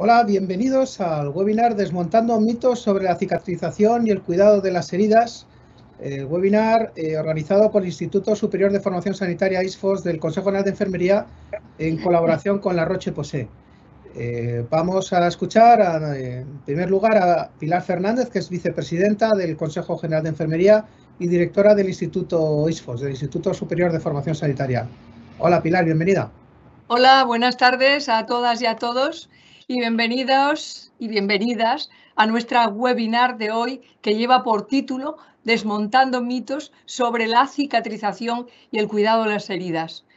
Hola, bienvenidos al webinar Desmontando mitos sobre la cicatrización y el cuidado de las heridas. Webinar organizado por el Instituto Superior de Formación Sanitaria ISFOS del Consejo General de Enfermería en colaboración con La Roche-Posay. Vamos a escuchar en primer lugar a Pilar Fernández, que es vicepresidenta del Consejo General de Enfermería y directora del Instituto ISFOS, del Instituto Superior de Formación Sanitaria. Hola Pilar, bienvenida. Hola, buenas tardes a todas y a todos y bienvenidos y bienvenidas a nuestra webinar de hoy que lleva por título Desmontando mitos sobre la cicatrización y el cuidado de las heridas.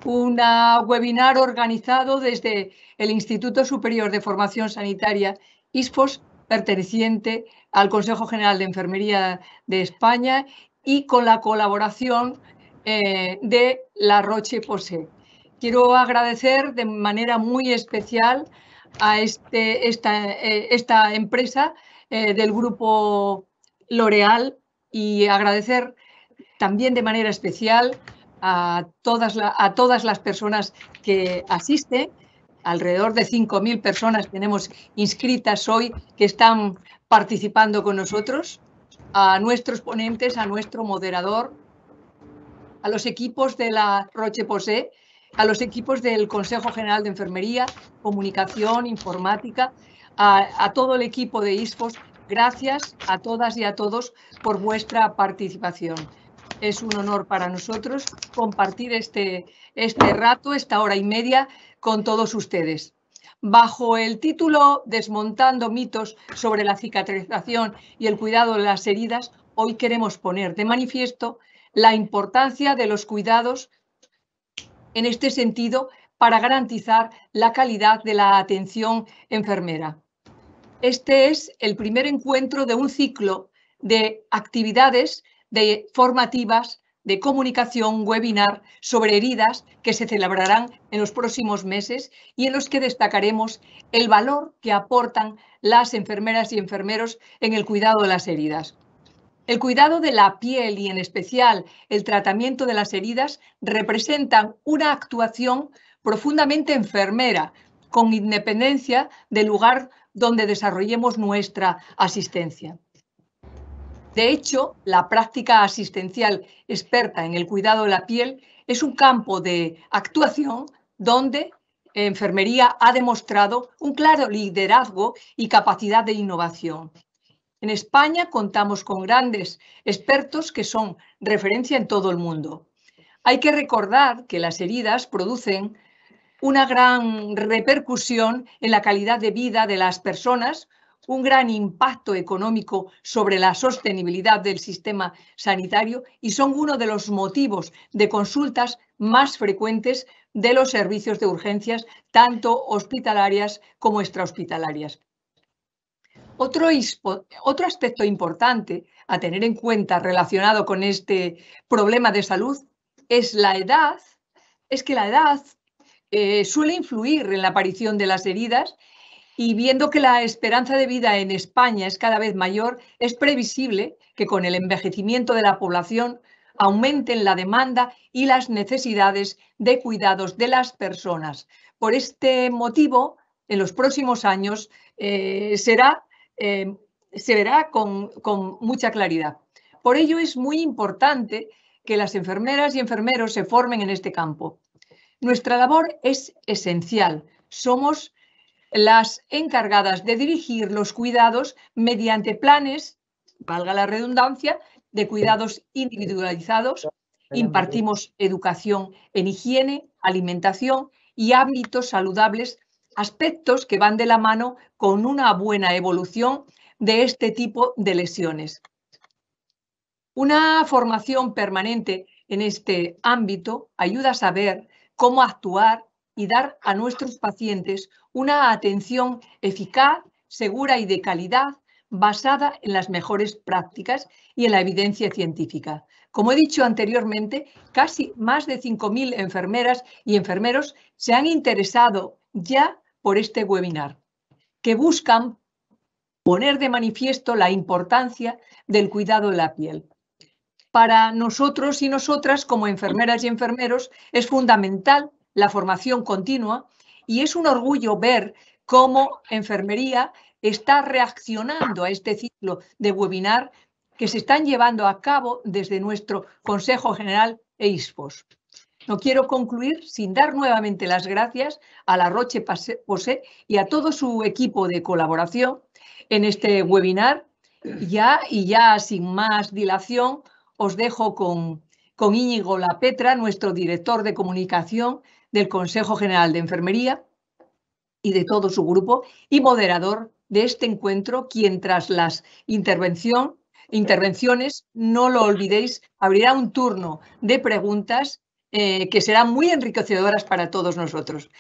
Un webinar organizado desde el Instituto Superior de Formación Sanitaria ISFOS, perteneciente al Consejo General de Enfermería de España y con la colaboración de La Roche-Posay. Quiero agradecer de manera muy especial a esta empresa del grupo L'Oréal y agradecer también de manera especial a todas las personas que asisten. Alrededor de 5.000 personas tenemos inscritas hoy que están participando con nosotros, a nuestros ponentes, a nuestro moderador, a los equipos de La Roche-Posay, a los equipos del Consejo General de Enfermería, Comunicación, Informática, a todo el equipo de ISFOS. Gracias a todas y a todos por vuestra participación. Es un honor para nosotros compartir este rato, esta hora y media, con todos ustedes. Bajo el título Desmontando mitos sobre la cicatrización y el cuidado de las heridas, hoy queremos poner de manifiesto la importancia de los cuidados en este sentido para garantizar la calidad de la atención enfermera. Este es el primer encuentro de un ciclo de actividades formativas de comunicación webinar sobre heridas que se celebrarán en los próximos meses y en los que destacaremos el valor que aportan las enfermeras y enfermeros en el cuidado de las heridas. El cuidado de la piel y en especial el tratamiento de las heridas representan una actuación profundamente enfermera, con independencia del lugar donde desarrollemos nuestra asistencia. De hecho, la práctica asistencial experta en el cuidado de la piel es un campo de actuación donde enfermería ha demostrado un claro liderazgo y capacidad de innovación. En España contamos con grandes expertos que son referencia en todo el mundo. Hay que recordar que las heridas producen una gran repercusión en la calidad de vida de las personas, un gran impacto económico sobre la sostenibilidad del sistema sanitario y son uno de los motivos de consultas más frecuentes de los servicios de urgencias, tanto hospitalarias como extrahospitalarias. Otro aspecto importante a tener en cuenta relacionado con este problema de salud es la edad. Es que la edad suele influir en la aparición de las heridas y viendo que la esperanza de vida en España es cada vez mayor, es previsible que con el envejecimiento de la población aumenten la demanda y las necesidades de cuidados de las personas. Por este motivo, en los próximos años se verá con mucha claridad. Por ello es muy importante que las enfermeras y enfermeros se formen en este campo. Nuestra labor es esencial. Somos las encargadas de dirigir los cuidados mediante planes, valga la redundancia, de cuidados individualizados. Impartimos educación en higiene, alimentación y hábitos saludables, aspectos que van de la mano con una buena evolución de este tipo de lesiones. Una formación permanente en este ámbito ayuda a saber cómo actuar y dar a nuestros pacientes una atención eficaz, segura y de calidad basada en las mejores prácticas y en la evidencia científica. Como he dicho anteriormente, casi más de 5.000 enfermeras y enfermeros se han interesado ya por este webinar, que buscan poner de manifiesto la importancia del cuidado de la piel. Para nosotros y nosotras, como enfermeras y enfermeros, es fundamental la formación continua y es un orgullo ver cómo enfermería está reaccionando a este ciclo de webinar que se están llevando a cabo desde nuestro Consejo General e ISFOS. No quiero concluir sin dar nuevamente las gracias a la Roche-Posay y a todo su equipo de colaboración en este webinar. Y ya sin más dilación, os dejo con Íñigo Lapetra, nuestro director de comunicación del Consejo General de Enfermería y de todo su grupo y moderador de este encuentro, quien tras las intervenciones, no lo olvidéis, abrirá un turno de preguntas que serán muy enriquecedoras para todos nosotros.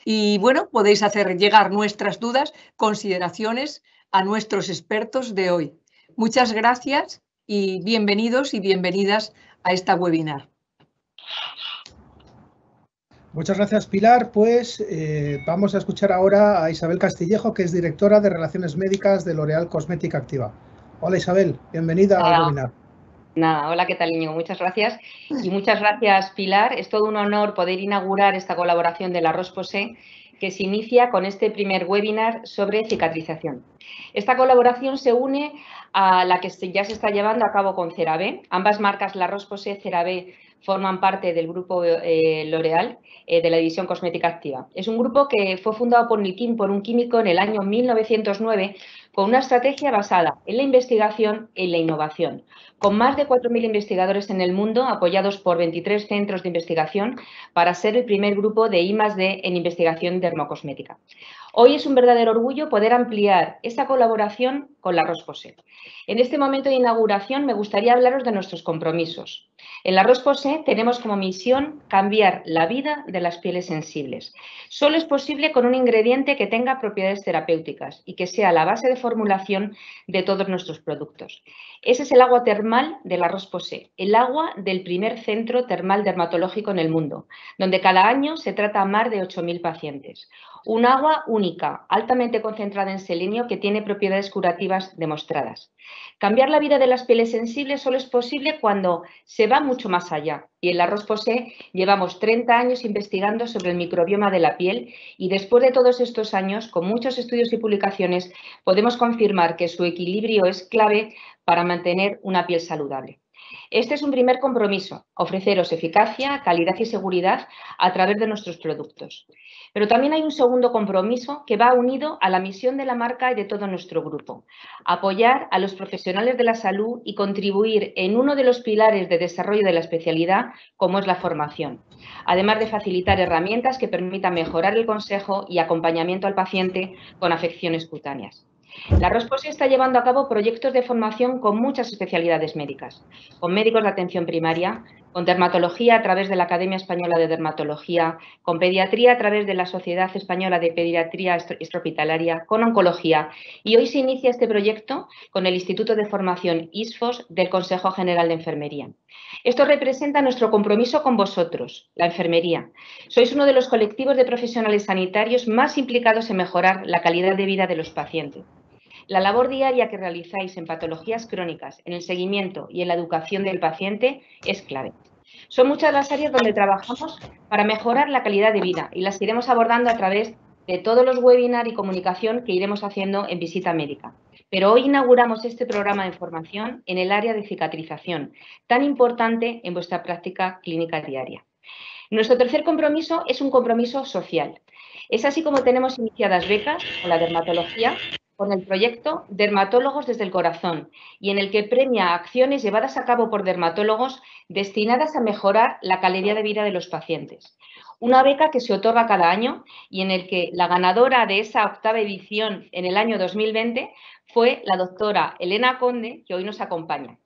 Y bueno, podéis hacer llegar nuestras dudas, consideraciones a nuestros expertos de hoy. Muchas gracias y bienvenidos y bienvenidas a esta webinar. Muchas gracias, Pilar. Pues vamos a escuchar ahora a Isabel Castillejo, que es directora de Relaciones Médicas de L'Oréal Cosmética Activa. Hola, Isabel. Bienvenida al webinar. Nada, hola, ¿qué tal, Íñigo? Muchas gracias. Y muchas gracias, Pilar. Es todo un honor poder inaugurar esta colaboración de la Roche-Posay, que se inicia con este primer webinar sobre cicatrización. Esta colaboración se une a la que ya se está llevando a cabo con CeraVe. Ambas marcas, la Roche-Posay y CeraVe, forman parte del grupo L'Oréal de la división Cosmética Activa. Es un grupo que fue fundado por un químico en el año 1909 con una estrategia basada en la investigación y la innovación, con más de 4.000 investigadores en el mundo, apoyados por 23 centros de investigación, para ser el primer grupo de I+D en investigación dermocosmética. Hoy es un verdadero orgullo poder ampliar esta colaboración con la Roche-Posay. En este momento de inauguración me gustaría hablaros de nuestros compromisos. En la Roche-Posay tenemos como misión cambiar la vida de las pieles sensibles. Solo es posible con un ingrediente que tenga propiedades terapéuticas y que sea la base de formulación de todos nuestros productos. Ese es el agua termal de la Roche-Posay, el agua del primer centro termal dermatológico en el mundo, donde cada año se trata a más de 8.000 pacientes. Un agua única, altamente concentrada en selenio, que tiene propiedades curativas demostradas. Cambiar la vida de las pieles sensibles solo es posible cuando se va mucho más allá. Y en la Roche-Posay llevamos 30 años investigando sobre el microbioma de la piel y después de todos estos años, con muchos estudios y publicaciones, podemos confirmar que su equilibrio es clave para mantener una piel saludable. Este es un primer compromiso, ofreceros eficacia, calidad y seguridad a través de nuestros productos. Pero también hay un segundo compromiso que va unido a la misión de la marca y de todo nuestro grupo: apoyar a los profesionales de la salud y contribuir en uno de los pilares de desarrollo de la especialidad, como es la formación, además de facilitar herramientas que permitan mejorar el consejo y acompañamiento al paciente con afecciones cutáneas. La Roche-Posay está llevando a cabo proyectos de formación con muchas especialidades médicas, con médicos de atención primaria, con dermatología a través de la Academia Española de Dermatología, con pediatría a través de la Sociedad Española de Pediatría Extrahospitalaria, con oncología. Y hoy se inicia este proyecto con el Instituto de Formación ISFOS del Consejo General de Enfermería. Esto representa nuestro compromiso con vosotros, la enfermería. Sois uno de los colectivos de profesionales sanitarios más implicados en mejorar la calidad de vida de los pacientes. La labor diaria que realizáis en patologías crónicas, en el seguimiento y en la educación del paciente es clave. Son muchas las áreas donde trabajamos para mejorar la calidad de vida y las iremos abordando a través de todos los webinars y comunicación que iremos haciendo en visita médica. Pero hoy inauguramos este programa de formación en el área de cicatrización, tan importante en vuestra práctica clínica diaria. Nuestro tercer compromiso es un compromiso social. Es así como tenemos iniciadas becas con la dermatología, con el proyecto Dermatólogos desde el Corazón, y en el que premia acciones llevadas a cabo por dermatólogos destinadas a mejorar la calidad de vida de los pacientes. Una beca que se otorga cada año y en el que la ganadora de esa octava edición en el año 2020 fue la doctora Elena Conde, que hoy nos acompaña.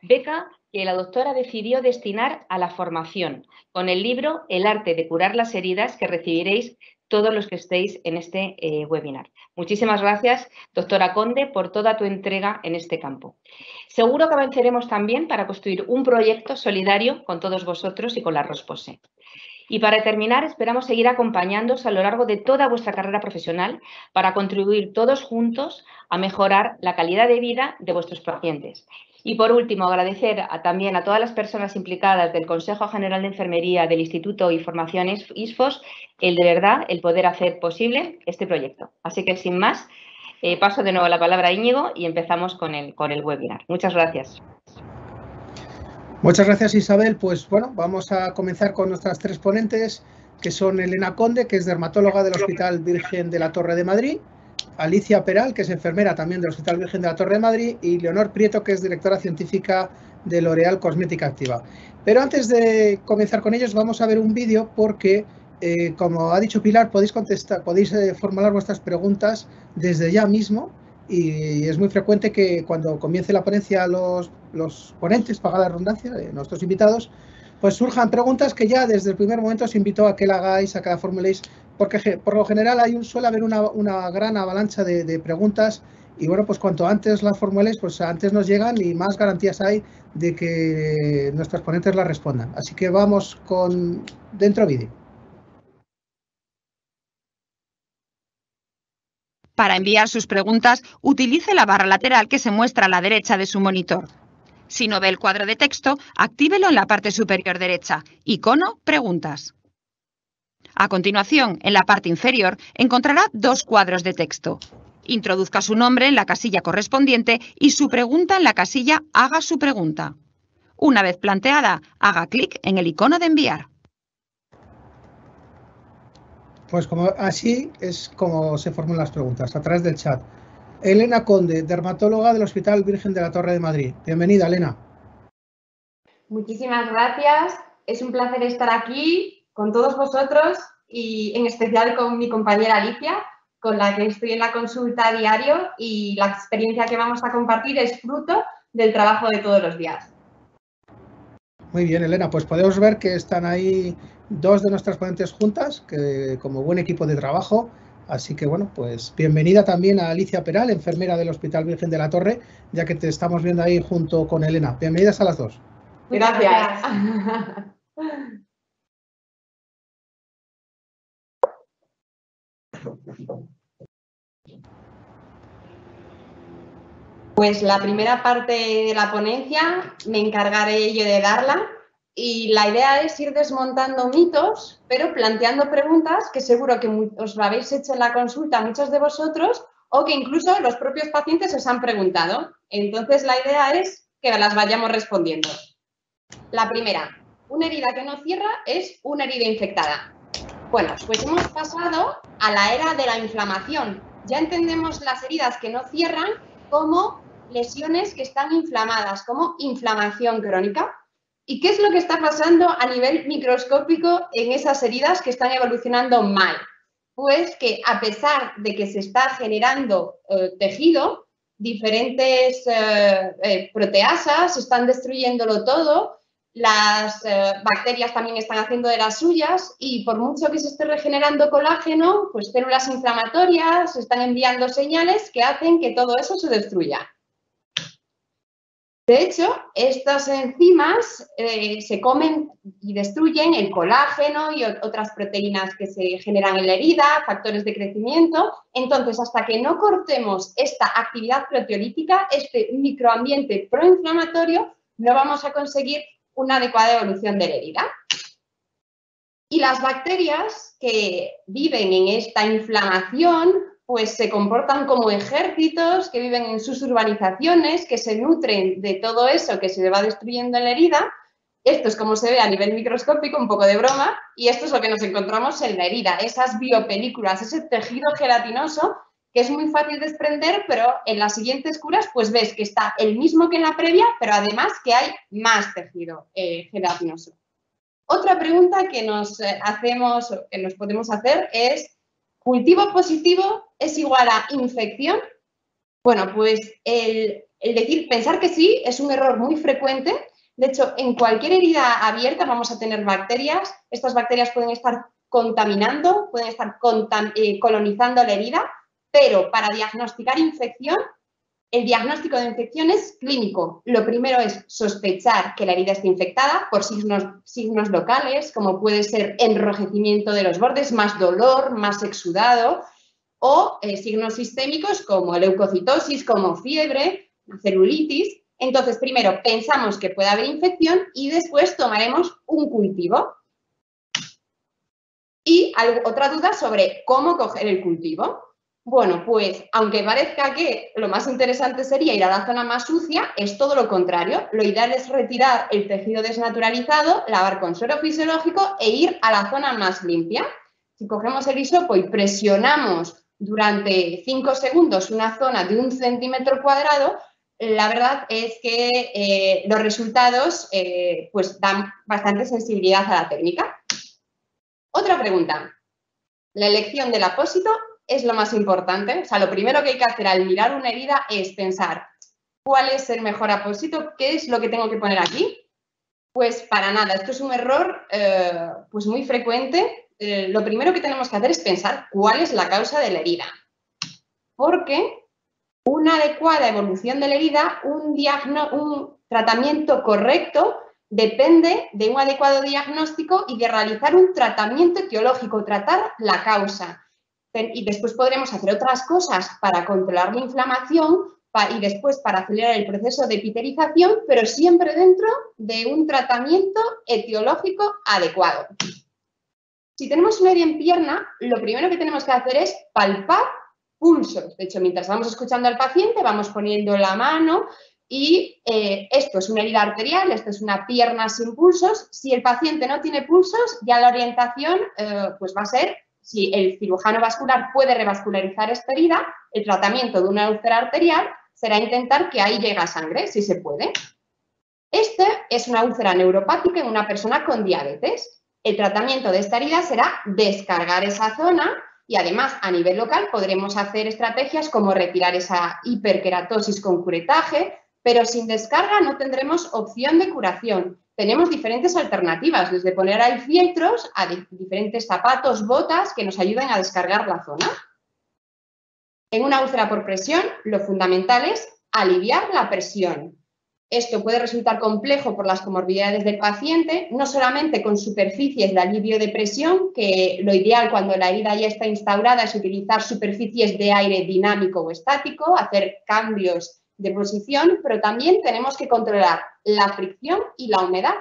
Beca que la doctora decidió destinar a la formación, con el libro El arte de curar las heridas, que recibiréis todos los que estéis en este webinar. Muchísimas gracias, doctora Conde, por toda tu entrega en este campo. Seguro que avanzaremos también para construir un proyecto solidario con todos vosotros y con la Roche-Posay. Y para terminar, esperamos seguir acompañándoos a lo largo de toda vuestra carrera profesional para contribuir todos juntos a mejorar la calidad de vida de vuestros pacientes. Y por último, agradecer también a todas las personas implicadas del Consejo General de Enfermería, del Instituto y Formación ISFOS, de verdad el poder hacer posible este proyecto. Así que sin más, paso de nuevo la palabra a Íñigo y empezamos con el webinar. Muchas gracias. Muchas gracias, Isabel. Pues bueno, vamos a comenzar con nuestras tres ponentes, que son Elena Conde, que es dermatóloga del Hospital Virgen de la Torre de Madrid, Alicia Peral, que es enfermera también del Hospital Virgen de la Torre de Madrid, y Leonor Prieto, que es directora científica de L'Oréal Cosmética Activa. Pero antes de comenzar con ellos, vamos a ver un vídeo porque, como ha dicho Pilar, podéis formular vuestras preguntas desde ya mismo, y es muy frecuente que cuando comience la ponencia los ponentes, paga la redundancia, nuestros invitados, pues surjan preguntas que ya desde el primer momento os invito a que la hagáis, a que la formuléis, porque por lo general suele haber una gran avalancha de preguntas y bueno, pues cuanto antes las formuléis, pues antes nos llegan y más garantías hay de que nuestros ponentes las respondan. Así que vamos con dentro vídeo. Para enviar sus preguntas, utilice la barra lateral que se muestra a la derecha de su monitor. Si no ve el cuadro de texto, actívelo en la parte superior derecha, icono Preguntas. A continuación, en la parte inferior, encontrará dos cuadros de texto. Introduzca su nombre en la casilla correspondiente y su pregunta en la casilla Haga su pregunta. Una vez planteada, haga clic en el icono de enviar. Pues así es como se formulan las preguntas, a través del chat. Elena Conde, dermatóloga del Hospital Virgen de la Torre de Madrid. Bienvenida, Elena. Muchísimas gracias. Es un placer estar aquí con todos vosotros y en especial con mi compañera Alicia, con la que estoy en la consulta a diario, y la experiencia que vamos a compartir es fruto del trabajo de todos los días. Muy bien, Elena, pues podemos ver que están ahí dos de nuestras ponentes juntas, que como buen equipo de trabajo. Así que bueno, pues bienvenida también a Alicia Peral, enfermera del Hospital Virgen de la Torre, ya que te estamos viendo ahí junto con Elena. Bienvenidas a las dos. Gracias. Pues la primera parte de la ponencia me encargaré yo de darla, y la idea es ir desmontando mitos, pero planteando preguntas que seguro que os lo habéis hecho en la consulta muchos de vosotros, o que incluso los propios pacientes os han preguntado. Entonces la idea es que las vayamos respondiendo. La primera, una herida que no cierra es una herida infectada. Bueno, pues hemos pasado a la era de la inflamación. Ya entendemos las heridas que no cierran como lesiones que están inflamadas, como inflamación crónica. ¿Y qué es lo que está pasando a nivel microscópico en esas heridas que están evolucionando mal? Pues que a pesar de que se está generando tejido, diferentes proteasas están destruyéndolo todo, las bacterias también están haciendo de las suyas, y por mucho que se esté regenerando colágeno, pues células inflamatorias están enviando señales que hacen que todo eso se destruya. De hecho, estas enzimas se comen y destruyen el colágeno y otras proteínas que se generan en la herida, factores de crecimiento. Entonces, hasta que no cortemos esta actividad proteolítica, este microambiente proinflamatorio, no vamos a conseguir una adecuada evolución de la herida. Y las bacterias que viven en esta inflamación, pues se comportan como ejércitos que viven en sus urbanizaciones, que se nutren de todo eso que se va destruyendo en la herida. Esto es como se ve a nivel microscópico, un poco de broma, y esto es lo que nos encontramos en la herida, esas biopelículas, ese tejido gelatinoso que es muy fácil desprender, pero en las siguientes curas pues ves que está el mismo que en la previa, pero además que hay más tejido gelatinoso. Otra pregunta que nos podemos hacer es: ¿cultivo positivo es igual a infección? Bueno, pues pensar que sí es un error muy frecuente. De hecho, en cualquier herida abierta vamos a tener bacterias. Estas bacterias pueden estar contaminando, pueden estar colonizando la herida, pero para diagnosticar infección, el diagnóstico de infección es clínico. Lo primero es sospechar que la herida está infectada por signos locales, como puede ser enrojecimiento de los bordes, más dolor, más exudado, o signos sistémicos como leucocitosis, como fiebre, celulitis. Entonces, primero pensamos que puede haber infección y después tomaremos un cultivo. Y otra duda sobre cómo coger el cultivo. Bueno, pues aunque parezca que lo más interesante sería ir a la zona más sucia, es todo lo contrario. Lo ideal es retirar el tejido desnaturalizado, lavar con suero fisiológico e ir a la zona más limpia. Si cogemos el hisopo y presionamos durante 5 segundos una zona de 1 centímetro cuadrado, la verdad es que los resultados pues dan bastante sensibilidad a la técnica. Otra pregunta. La elección del apósito es lo más importante. O sea, lo primero que hay que hacer al mirar una herida es pensar ¿cuál es el mejor apósito? ¿Qué es lo que tengo que poner aquí? Pues para nada. Esto es un error pues muy frecuente. Lo primero que tenemos que hacer es pensar cuál es la causa de la herida. Porque una adecuada evolución de la herida, un tratamiento correcto, depende de un adecuado diagnóstico y de realizar un tratamiento etiológico, tratar la causa. Y después podremos hacer otras cosas para controlar la inflamación y después para acelerar el proceso de epiterización, pero siempre dentro de un tratamiento etiológico adecuado. Si tenemos una herida en pierna, lo primero que tenemos que hacer es palpar pulsos. De hecho, mientras vamos escuchando al paciente, vamos poniendo la mano y esto es una herida arterial, esto es una pierna sin pulsos. Si el paciente no tiene pulsos, ya la orientación pues va a ser, si el cirujano vascular puede revascularizar esta herida, el tratamiento de una úlcera arterial será intentar que ahí llegue sangre, si se puede. Este es una úlcera neuropática en una persona con diabetes. El tratamiento de esta herida será descargar esa zona y además a nivel local podremos hacer estrategias como retirar esa hiperkeratosis con curetaje, pero sin descarga no tendremos opción de curación. Tenemos diferentes alternativas, desde poner ahí fieltros a diferentes zapatos, botas que nos ayuden a descargar la zona. En una úlcera por presión, lo fundamental es aliviar la presión. Esto puede resultar complejo por las comorbilidades del paciente, no solamente con superficies de alivio de presión, que lo ideal cuando la herida ya está instaurada es utilizar superficies de aire dinámico o estático, hacer cambios de posición, pero también tenemos que controlar la fricción y la humedad.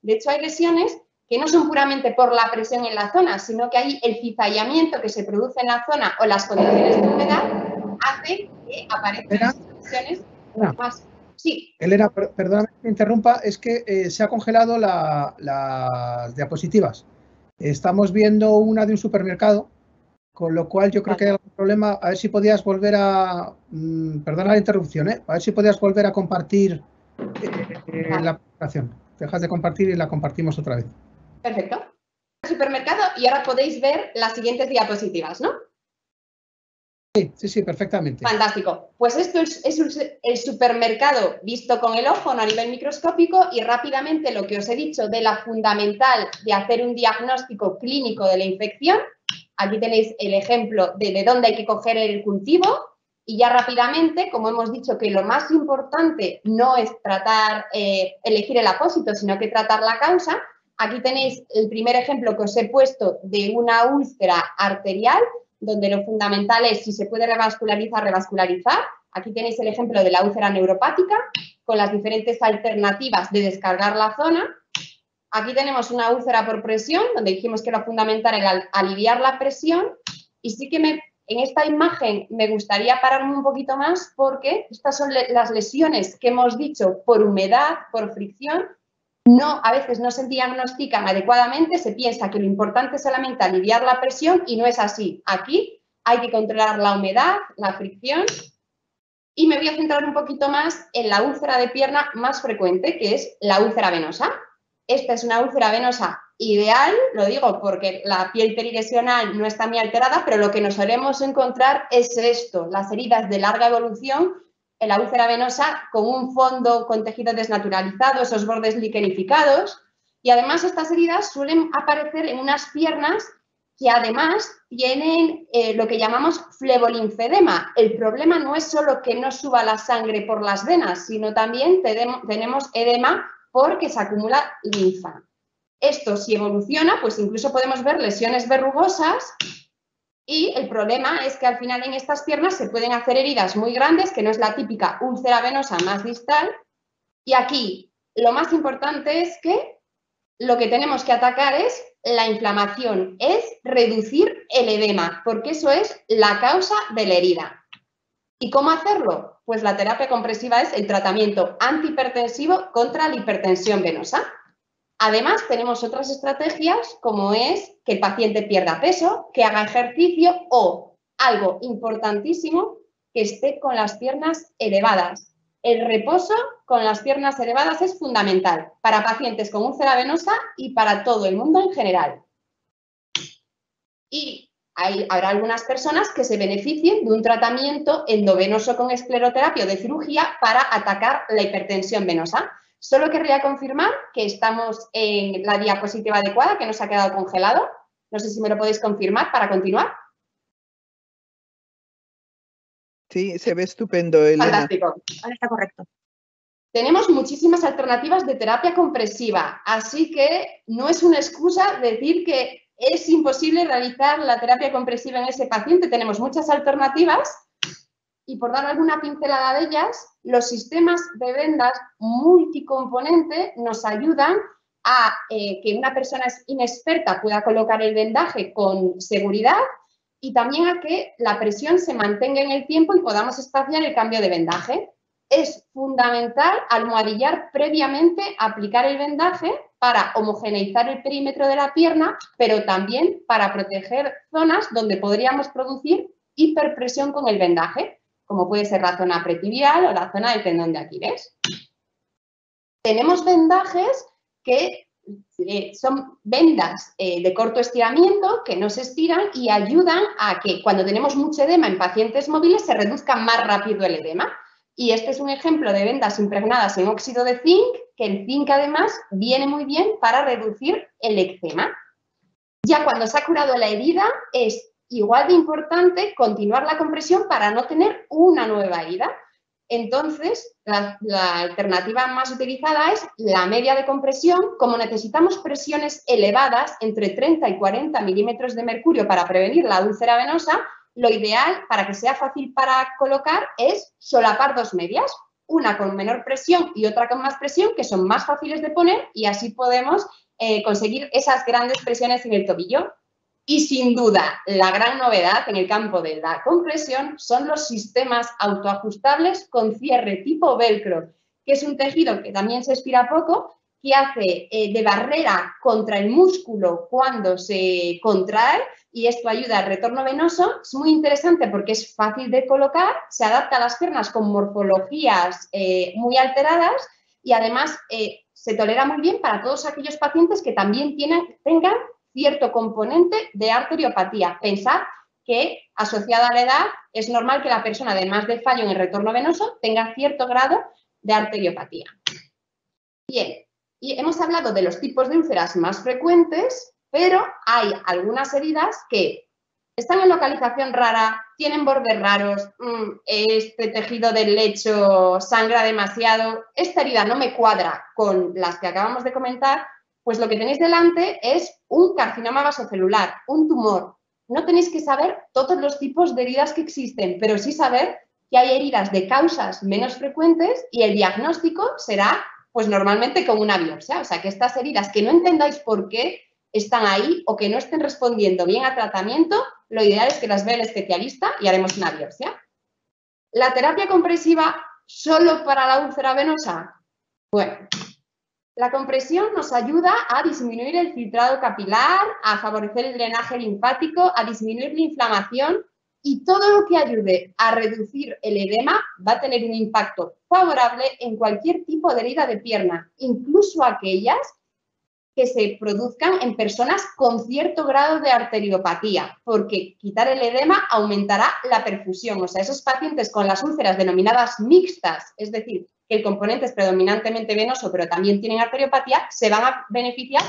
De hecho, hay lesiones que no son puramente por la presión en la zona, sino que hay el cizallamiento que se produce en la zona o las condiciones de humedad hace que aparezcan lesiones más. Sí. Elena, perdóname que me interrumpa, es que se ha congelado las diapositivas. Estamos viendo una de un supermercado, con lo cual yo creo que hay algún problema. A ver si podías volver a... perdona la interrupción, a ver si podías volver a compartir la presentación. Dejas de compartir y la compartimos otra vez. Perfecto. Supermercado y ahora podéis ver las siguientes diapositivas, ¿no? Sí, perfectamente. Fantástico. Pues esto es el supermercado visto con el ojo, no a nivel microscópico, y rápidamente lo que os he dicho de la fundamental de hacer un diagnóstico clínico de la infección. Aquí tenéis el ejemplo de dónde hay que coger el cultivo y ya rápidamente, como hemos dicho que lo más importante no es elegir el apósito, sino que tratar la causa. Aquí tenéis el primer ejemplo que os he puesto de una úlcera arterial, donde lo fundamental es si se puede revascularizar. Aquí tenéis el ejemplo de la úlcera neuropática con las diferentes alternativas de descargar la zona. Aquí tenemos una úlcera por presión, donde dijimos que lo fundamental era aliviar la presión. Y sí que en esta imagen me gustaría pararme un poquito más porque estas son las lesiones que hemos dicho por humedad, por fricción. A veces no se diagnostican adecuadamente, se piensa que lo importante es solamente aliviar la presión y no es así. Aquí hay que controlar la humedad, la fricción y me voy a centrar un poquito más en la úlcera de pierna más frecuente, que es la úlcera venosa. Esta es una úlcera venosa ideal, lo digo porque la piel perilesional no está muy alterada, pero lo que nos solemos encontrar es esto, las heridas de larga evolución en la úlcera venosa con un fondo con tejido desnaturalizado, esos bordes liquenificados, y además estas heridas suelen aparecer en unas piernas que además tienen lo que llamamos flebolinfedema. El problema no es solo que no suba la sangre por las venas, sino también tenemos edema porque se acumula linfa. Esto si evoluciona, pues incluso podemos ver lesiones verrugosas. Y el problema es que al final en estas piernas se pueden hacer heridas muy grandes, que no es la típica úlcera venosa más distal, Y aquí lo más importante es que lo que tenemos que atacar es la inflamación, es reducir el edema, porque eso es la causa de la herida. ¿Y cómo hacerlo? Pues la terapia compresiva es el tratamiento antihipertensivo contra la hipertensión venosa. Además, tenemos otras estrategias como es que el paciente pierda peso, que haga ejercicio o, algo importantísimo, que esté con las piernas elevadas. El reposo con las piernas elevadas es fundamental para pacientes con úlcera venosa y para todo el mundo en general. Y habrá algunas personas que se beneficien de un tratamiento endovenoso con escleroterapia o de cirugía para atacar la hipertensión venosa. Solo querría confirmar que estamos en la diapositiva adecuada, que nos ha quedado congelado. No sé si me lo podéis confirmar para continuar. Sí, se ve estupendo, Elena. Fantástico. Ahora está correcto. Tenemos muchísimas alternativas de terapia compresiva, así que no es una excusa decir que es imposible realizar la terapia compresiva en ese paciente. Tenemos muchas alternativas y, por dar alguna pincelada de ellas, los sistemas de vendas multicomponente nos ayudan a que una persona inexperta pueda colocar el vendaje con seguridad y también a que la presión se mantenga en el tiempo y podamos espaciar el cambio de vendaje. Es fundamental almohadillar previamente, aplicar el vendaje para homogeneizar el perímetro de la pierna, pero también para proteger zonas donde podríamos producir hiperpresión con el vendaje, como puede ser la zona pretibial o la zona del tendón de Aquiles. Tenemos vendajes que son vendas de corto estiramiento que no se estiran y ayudan a que cuando tenemos mucho edema en pacientes móviles se reduzca más rápido el edema. Y este es un ejemplo de vendas impregnadas en óxido de zinc, que el zinc además viene muy bien para reducir el eczema. Ya cuando se ha curado la herida es igual de importante continuar la compresión para no tener una nueva herida. Entonces, la alternativa más utilizada es la media de compresión. Como necesitamos presiones elevadas, entre 30 y 40 milímetros de mercurio para prevenir la úlcera venosa, lo ideal para que sea fácil para colocar es solapar dos medias, una con menor presión y otra con más presión, que son más fáciles de poner y así podemos conseguir esas grandes presiones en el tobillo. Y sin duda, la gran novedad en el campo de la compresión son los sistemas autoajustables con cierre tipo velcro, que es un tejido que también se estira poco, que hace de barrera contra el músculo cuando se contrae y esto ayuda al retorno venoso. Es muy interesante porque es fácil de colocar, se adapta a las piernas con morfologías muy alteradas y además se tolera muy bien para todos aquellos pacientes que también tengan cierto componente de arteriopatía. Pensad que asociada a la edad es normal que la persona, además de fallo en el retorno venoso, tenga cierto grado de arteriopatía. Bien, y hemos hablado de los tipos de úlceras más frecuentes, pero hay algunas heridas que están en localización rara, tienen bordes raros, este tejido del lecho sangra demasiado, esta herida no me cuadra con las que acabamos de comentar. Pues lo que tenéis delante es un carcinoma vasocelular, un tumor. No tenéis que saber todos los tipos de heridas que existen, pero sí saber que hay heridas de causas menos frecuentes y el diagnóstico será, pues normalmente con una biopsia. O sea, que estas heridas que no entendáis por qué están ahí o que no estén respondiendo bien al tratamiento, lo ideal es que las vea el especialista y haremos una biopsia. ¿La terapia compresiva solo para la úlcera venosa? Bueno, la compresión nos ayuda a disminuir el filtrado capilar, a favorecer el drenaje linfático, a disminuir la inflamación y todo lo que ayude a reducir el edema va a tener un impacto favorable en cualquier tipo de herida de pierna, incluso aquellas que se produzcan en personas con cierto grado de arteriopatía, porque quitar el edema aumentará la perfusión. O sea, esos pacientes con las úlceras denominadas mixtas, es decir, que el componente es predominantemente venoso, pero también tienen arteriopatía, se van a beneficiar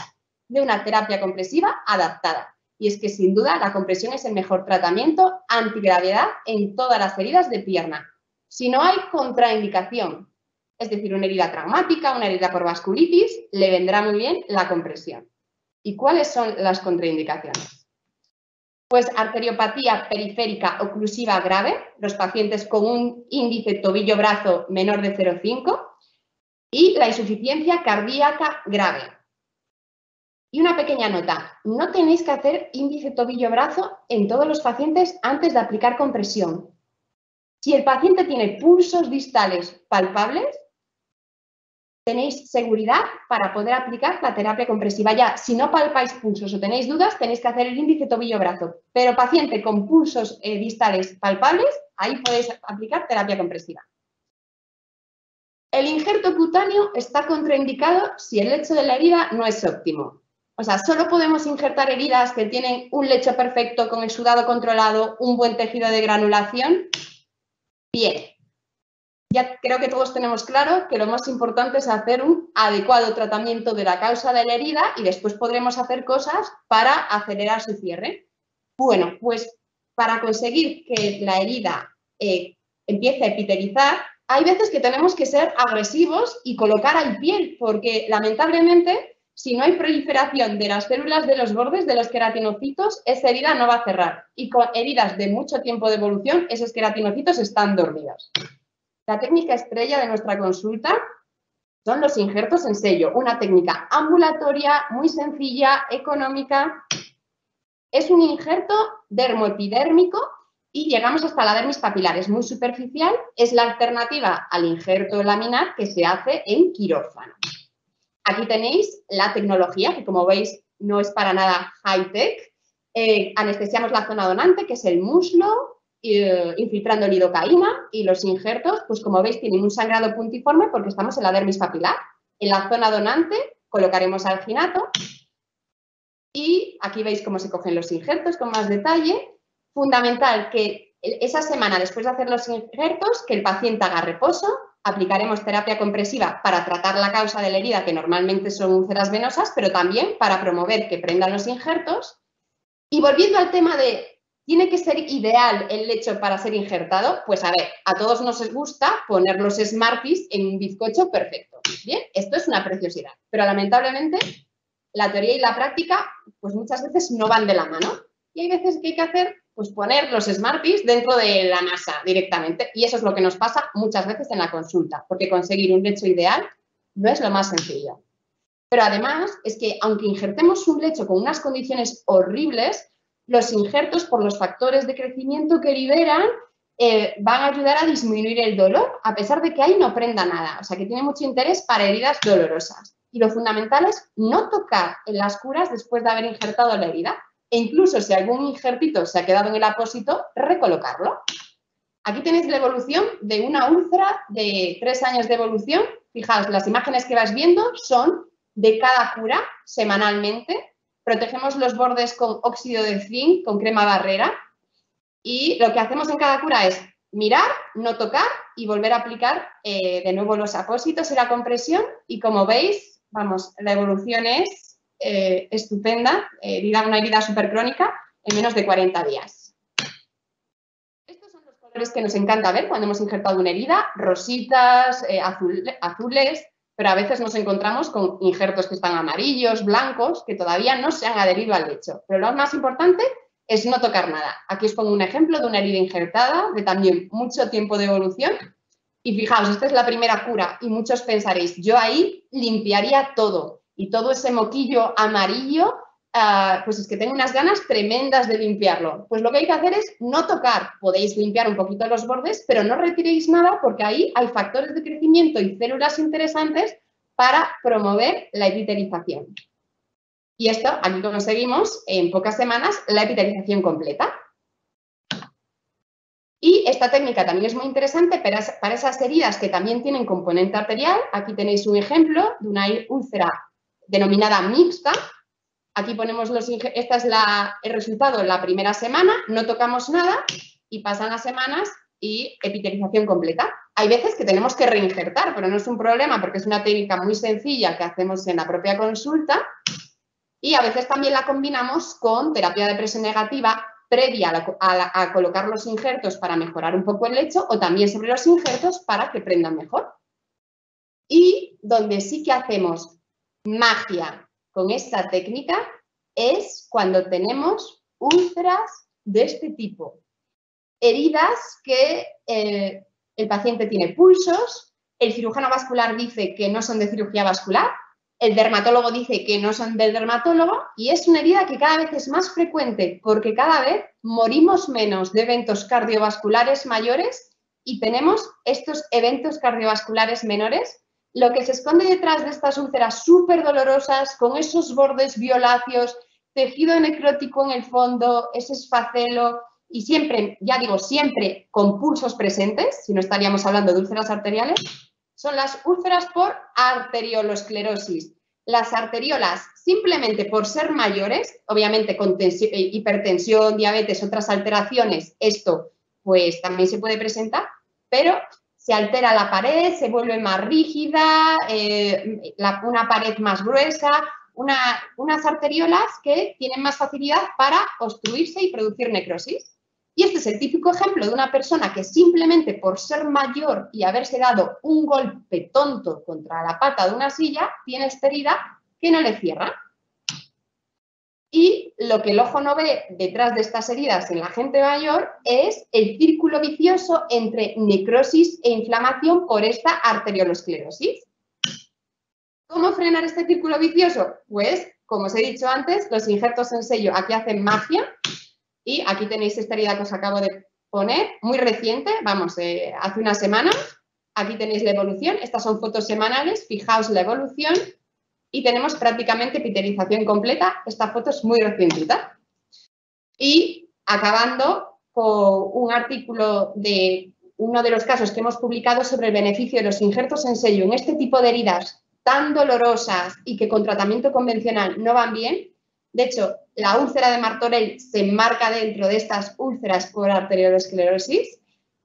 de una terapia compresiva adaptada. Y es que, sin duda, la compresión es el mejor tratamiento antigravedad en todas las heridas de pierna. Si no hay contraindicación, es decir, una herida traumática, una herida por vasculitis, le vendrá muy bien la compresión. ¿Y cuáles son las contraindicaciones? Pues arteriopatía periférica oclusiva grave, los pacientes con un índice tobillo-brazo menor de 0,5 y la insuficiencia cardíaca grave. Y una pequeña nota, no tenéis que hacer índice tobillo-brazo en todos los pacientes antes de aplicar compresión. Si el paciente tiene pulsos distales palpables, tenéis seguridad para poder aplicar la terapia compresiva. Ya, si no palpáis pulsos o tenéis dudas, tenéis que hacer el índice tobillo-brazo. Pero paciente con pulsos distales palpables, ahí podéis aplicar terapia compresiva. El injerto cutáneo está contraindicado si el lecho de la herida no es óptimo. O sea, solo podemos injertar heridas que tienen un lecho perfecto, con exudado controlado, un buen tejido de granulación. Bien. Ya creo que todos tenemos claro que lo más importante es hacer un adecuado tratamiento de la causa de la herida y después podremos hacer cosas para acelerar su cierre. Bueno, pues para conseguir que la herida empiece a epitelizar, hay veces que tenemos que ser agresivos y colocar al pie, porque lamentablemente, si no hay proliferación de las células de los bordes de los queratinocitos, esa herida no va a cerrar. Y con heridas de mucho tiempo de evolución, esos queratinocitos están dormidos. La técnica estrella de nuestra consulta son los injertos en sello, una técnica ambulatoria, muy sencilla, económica. Es un injerto dermoepidérmico y llegamos hasta la dermis papilar, es muy superficial, es la alternativa al injerto laminar que se hace en quirófano. Aquí tenéis la tecnología, que como veis no es para nada high-tech. Anestesiamos la zona donante, que es el muslo, infiltrando lidocaína, y los injertos, pues como veis, tienen un sangrado puntiforme porque estamos en la dermis papilar. En la zona donante colocaremos alginato y aquí veis cómo se cogen los injertos con más detalle. Fundamental que esa semana después de hacer los injertos, que el paciente haga reposo, aplicaremos terapia compresiva para tratar la causa de la herida, que normalmente son úlceras venosas, pero también para promover que prendan los injertos. Y volviendo al tema de ¿tiene que ser ideal el lecho para ser injertado? Pues a ver, a todos nos gusta poner los Smarties en un bizcocho perfecto. Bien, esto es una preciosidad, pero lamentablemente la teoría y la práctica pues muchas veces no van de la mano. Y hay veces que hay que hacer, pues poner los Smarties dentro de la masa directamente. Y eso es lo que nos pasa muchas veces en la consulta, porque conseguir un lecho ideal no es lo más sencillo. Pero además es que aunque injertemos un lecho con unas condiciones horribles, los injertos, por los factores de crecimiento que liberan, van a ayudar a disminuir el dolor, a pesar de que ahí no prenda nada. O sea, que tiene mucho interés para heridas dolorosas. Y lo fundamental es no tocar en las curas después de haber injertado la herida. E incluso si algún injertito se ha quedado en el apósito, recolocarlo. Aquí tenéis la evolución de una úlcera de 3 años de evolución. Fijaos, las imágenes que vais viendo son de cada cura semanalmente. Protegemos los bordes con óxido de zinc, con crema barrera, y lo que hacemos en cada cura es mirar, no tocar y volver a aplicar de nuevo los apósitos y la compresión. Y como veis, vamos, la evolución es estupenda, una herida supercrónica en menos de 40 días. Estos son los colores que nos encanta ver cuando hemos injertado una herida, rositas, azules, pero a veces nos encontramos con injertos que están amarillos, blancos, que todavía no se han adherido al lecho. Pero lo más importante es no tocar nada. Aquí os pongo un ejemplo de una herida injertada de también mucho tiempo de evolución. Y fijaos, esta es la primera cura y muchos pensaréis, yo ahí limpiaría todo. Y todo ese moquillo amarillo, pues es que tengo unas ganas tremendas de limpiarlo. Pues lo que hay que hacer es no tocar. Podéis limpiar un poquito los bordes, pero no retiréis nada porque ahí hay factores de crecimiento y células interesantes para promover la epitelización. Y esto, aquí conseguimos en pocas semanas la epitelización completa. Y esta técnica también es muy interesante para esas heridas que también tienen componente arterial. Aquí tenéis un ejemplo de una úlcera denominada mixta. Aquí ponemos este es el resultado en la primera semana, no tocamos nada y pasan las semanas y epitelización completa. Hay veces que tenemos que reinjertar, pero no es un problema porque es una técnica muy sencilla que hacemos en la propia consulta y a veces también la combinamos con terapia de presión negativa previa a colocar los injertos para mejorar un poco el lecho o también sobre los injertos para que prendan mejor. Y donde sí que hacemos magia con esta técnica es cuando tenemos úlceras de este tipo. Heridas que el paciente tiene pulsos, el cirujano vascular dice que no son de cirugía vascular, el dermatólogo dice que no son del dermatólogo y es una herida que cada vez es más frecuente porque cada vez morimos menos de eventos cardiovasculares mayores y tenemos estos eventos cardiovasculares menores. Lo que se esconde detrás de estas úlceras súper dolorosas, con esos bordes violáceos, tejido necrótico en el fondo, ese esfacelo y siempre, ya digo, siempre con pulsos presentes, si no estaríamos hablando de úlceras arteriales, son las úlceras por arteriolosclerosis. Las arteriolas, simplemente por ser mayores, obviamente con hipertensión, diabetes, otras alteraciones, esto pues también se puede presentar, pero se altera la pared, se vuelve más rígida, una pared más gruesa, unas arteriolas que tienen más facilidad para obstruirse y producir necrosis. Y este es el típico ejemplo de una persona que simplemente por ser mayor y haberse dado un golpe tonto contra la pata de una silla, tiene esta herida que no le cierra. Y lo que el ojo no ve detrás de estas heridas en la gente mayor es el círculo vicioso entre necrosis e inflamación por esta arteriolosclerosis. ¿Cómo frenar este círculo vicioso? Pues, como os he dicho antes, los injertos en sello aquí hacen magia. Y aquí tenéis esta herida que os acabo de poner, muy reciente, vamos, hace una semana. Aquí tenéis la evolución, estas son fotos semanales, fijaos la evolución y tenemos prácticamente epitelización completa. Esta foto es muy recientita. Y acabando con un artículo de uno de los casos que hemos publicado sobre el beneficio de los injertos en sello en este tipo de heridas tan dolorosas y que con tratamiento convencional no van bien. De hecho, la úlcera de Martorell se enmarca dentro de estas úlceras por arteriolosclerosis.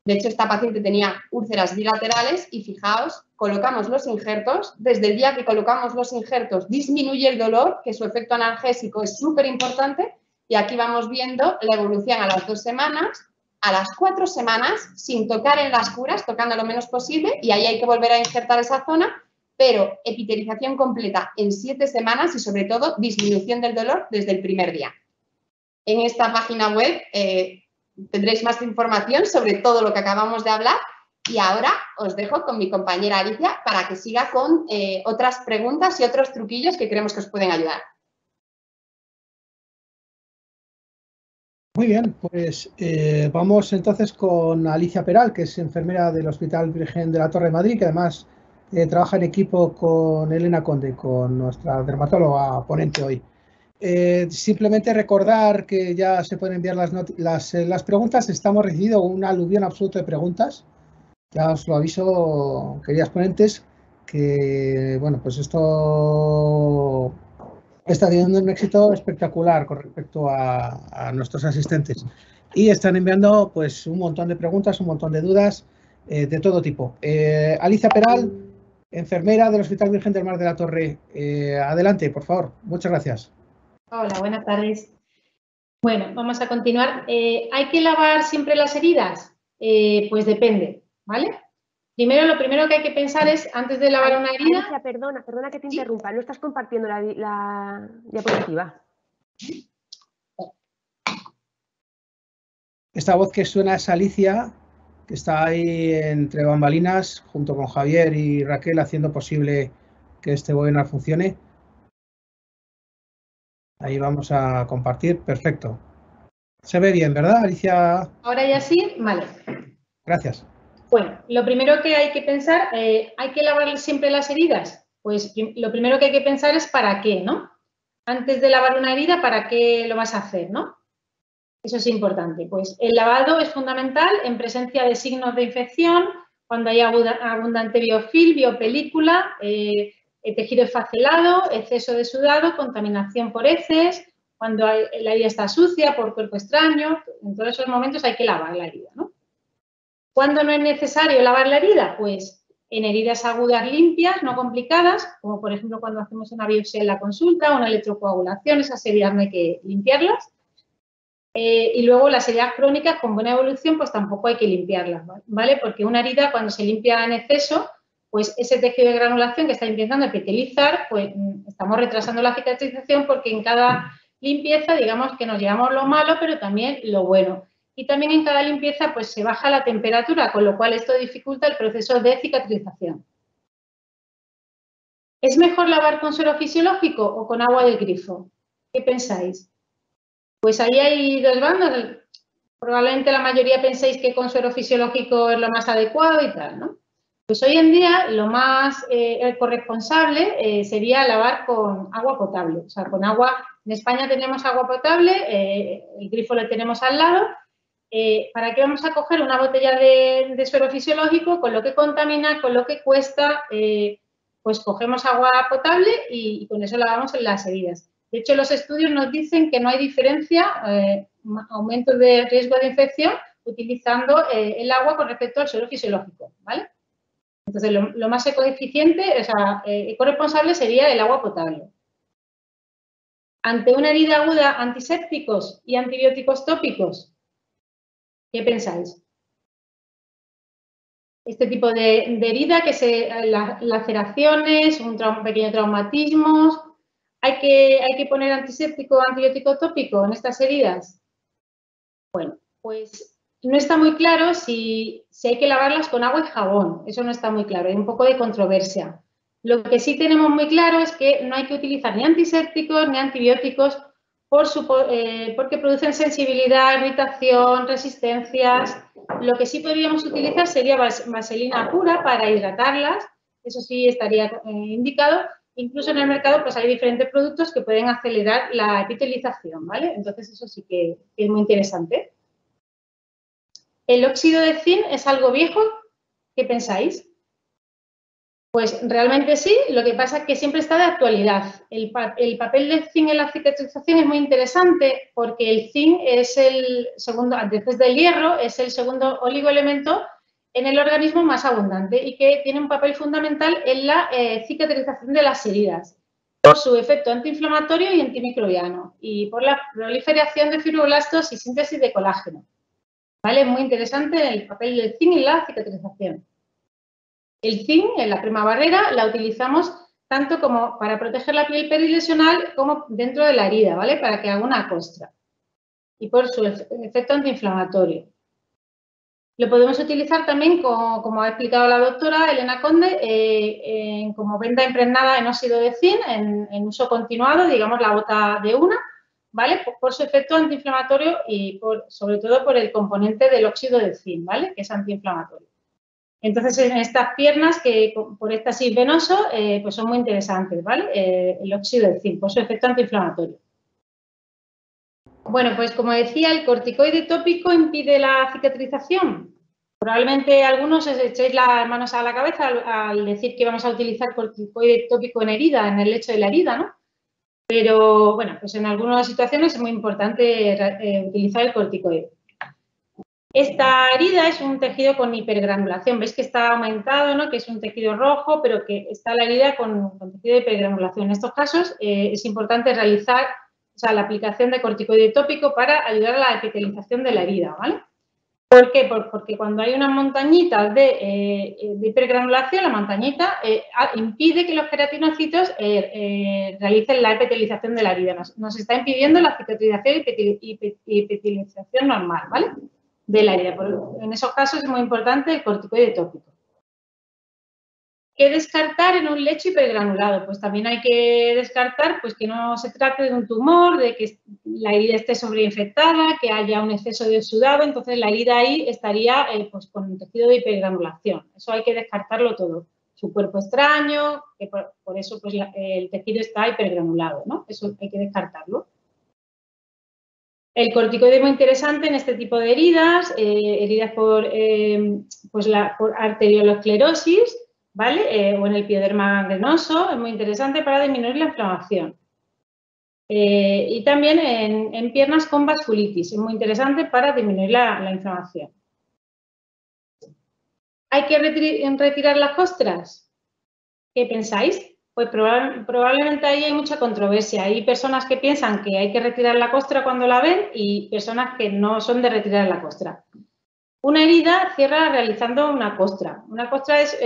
De hecho, esta paciente tenía úlceras bilaterales y fijaos, colocamos los injertos. Desde el día que colocamos los injertos disminuye el dolor, que su efecto analgésico es súper importante. Y aquí vamos viendo la evolución a las 2 semanas, a las 4 semanas, sin tocar en las curas, tocando lo menos posible. Y ahí hay que volver a injertar esa zona. Pero epitelización completa en 7 semanas y sobre todo disminución del dolor desde el primer día. En esta página web tendréis más información sobre todo lo que acabamos de hablar y ahora os dejo con mi compañera Alicia para que siga con otras preguntas y otros truquillos que creemos que os pueden ayudar. Muy bien, pues vamos entonces con Alicia Peral, que es enfermera del Hospital Virgen de la Torre de Madrid, que además trabaja en equipo con Elena Conde, con nuestra dermatóloga ponente hoy. Simplemente recordar que ya se pueden enviar las preguntas. Estamos recibiendo un aluvión absoluto de preguntas. Ya os lo aviso, queridas ponentes, que bueno, pues esto está teniendo un éxito espectacular con respecto a nuestros asistentes. Y están enviando pues un montón de preguntas, un montón de dudas de todo tipo. Alicia Peral, enfermera del Hospital Virgen del Mar de la Torre. Adelante, por favor. Muchas gracias. Hola, buenas tardes. Bueno, vamos a continuar. ¿Hay que lavar siempre las heridas? Pues depende, ¿vale? Primero, lo primero que hay que pensar es, antes de lavar una herida... Alicia, perdona que te interrumpa. ¿No estás compartiendo la diapositiva? Esta voz que suena es Alicia, que está ahí entre bambalinas, junto con Javier y Raquel, haciendo posible que este webinar funcione. Ahí vamos a compartir. Perfecto. Se ve bien, ¿verdad, Alicia? Ahora ya sí, vale. Gracias. Bueno, lo primero que hay que pensar, ¿hay que lavar siempre las heridas? Pues lo primero que hay que pensar es ¿para qué, no? Antes de lavar una herida, ¿para qué lo vas a hacer, no? Eso es importante. Pues el lavado es fundamental en presencia de signos de infección, cuando hay abundante biofilm, biopelícula, tejido esfacelado, exceso de sudado, contaminación por heces, cuando la herida está sucia por cuerpo extraño. En todos esos momentos hay que lavar la herida, ¿no? ¿Cuándo no es necesario lavar la herida? Pues en heridas agudas limpias, no complicadas, como por ejemplo cuando hacemos una biopsia en la consulta, una electrocoagulación, esas heridas no hay que limpiarlas. Y luego las heridas crónicas con buena evolución, pues tampoco hay que limpiarlas, ¿vale? Porque una herida cuando se limpia en exceso, pues ese tejido de granulación que está intentando epitelizar, pues estamos retrasando la cicatrización porque en cada limpieza, digamos que nos llevamos lo malo, pero también lo bueno. y también en cada limpieza pues se baja la temperatura, con lo cual esto dificulta el proceso de cicatrización. ¿Es mejor lavar con suero fisiológico o con agua del grifo? ¿Qué pensáis? Pues ahí hay dos bandos. Probablemente la mayoría penséis que con suero fisiológico es lo más adecuado y tal, ¿no? Pues hoy en día lo más corresponsable sería lavar con agua potable. O sea, con agua, en España tenemos agua potable, el grifo lo tenemos al lado. ¿Para qué vamos a coger una botella de suero fisiológico con lo que contamina, con lo que cuesta? Pues cogemos agua potable y con eso lavamos las heridas. De hecho, los estudios nos dicen que no hay diferencia, aumento de riesgo de infección, utilizando el agua con respecto al suero fisiológico, ¿vale? Entonces, lo más ecoeficiente, o sea, ecoresponsable sería el agua potable. Ante una herida aguda, antisépticos y antibióticos tópicos, ¿qué pensáis? Este tipo de herida, laceraciones, un pequeño traumatismos. ¿Hay que poner antiséptico o antibiótico tópico en estas heridas? Bueno, pues no está muy claro si hay que lavarlas con agua y jabón. Eso no está muy claro, hay un poco de controversia. Lo que sí tenemos muy claro es que no hay que utilizar ni antisépticos ni antibióticos porque producen sensibilidad, irritación, resistencias. Lo que sí podríamos utilizar sería vaselina pura para hidratarlas, eso sí estaría indicado. Incluso en el mercado pues hay diferentes productos que pueden acelerar la epitelización, ¿vale? Entonces eso sí que es muy interesante. ¿El óxido de zinc es algo viejo? ¿Qué pensáis? Pues realmente sí, lo que pasa es que siempre está de actualidad. El papel del zinc en la cicatrización es muy interesante porque el zinc es el segundo, después del hierro, es el segundo oligoelemento en el organismo más abundante y que tiene un papel fundamental en la cicatrización de las heridas por su efecto antiinflamatorio y antimicrobiano y por la proliferación de fibroblastos y síntesis de colágeno. ¿Vale? Es muy interesante el papel del zinc en la cicatrización. El zinc en la crema barrera la utilizamos tanto como para proteger la piel perilesional como dentro de la herida, ¿vale? Para que haga una costra y por su efecto antiinflamatorio. Lo podemos utilizar también, como ha explicado la doctora Elena Conde, como venda impregnada en óxido de zinc, en uso continuado, digamos la gota de una, ¿vale? Por su efecto antiinflamatorio y sobre todo por el componente del óxido de zinc, ¿vale? Que es antiinflamatorio. Entonces, en estas piernas que por éxtasis venoso, pues son muy interesantes, ¿vale? El óxido de zinc, por su efecto antiinflamatorio. Bueno, pues como decía, el corticoide tópico impide la cicatrización. Probablemente algunos os echéis las manos a la cabeza al decir que vamos a utilizar corticoide tópico en herida, en el lecho de la herida, ¿no? Pero, bueno, pues en algunas situaciones es muy importante utilizar el corticoide. Esta herida es un tejido con hipergranulación. Veis que está aumentado, ¿no? Que es un tejido rojo, pero que está la herida con tejido de hipergranulación. En estos casos es importante realizar la aplicación de corticoide tópico para ayudar a la epitelización de la herida, ¿vale? ¿Por qué? Porque cuando hay una montañita de hipergranulación, la montañita impide que los queratinocitos realicen la epitelización de la herida. Nos está impidiendo la cicatrización y epitelización normal, ¿vale? De la herida. En esos casos es muy importante el corticoide tópico. ¿Qué descartar en un lecho hipergranulado? Pues también hay que descartar pues, que no se trate de un tumor, de que la herida esté sobreinfectada, que haya un exceso de exudado, entonces la herida ahí estaría pues, con un tejido de hipergranulación. Eso hay que descartarlo todo. Su cuerpo extraño, que por eso pues, el tejido está hipergranulado, ¿no? Eso hay que descartarlo. El corticoide es muy interesante en este tipo de heridas, heridas por arteriolosclerosis, ¿vale? O en el pioderma gangrenoso, es muy interesante para disminuir la inflamación. Y también en piernas con vasculitis, es muy interesante para disminuir la inflamación. ¿Hay que retirar las costras? ¿Qué pensáis? Pues probablemente ahí hay mucha controversia. Hay personas que piensan que hay que retirar la costra cuando la ven y personas que no son de retirar la costra. Una herida cierra realizando una costra. Una costra es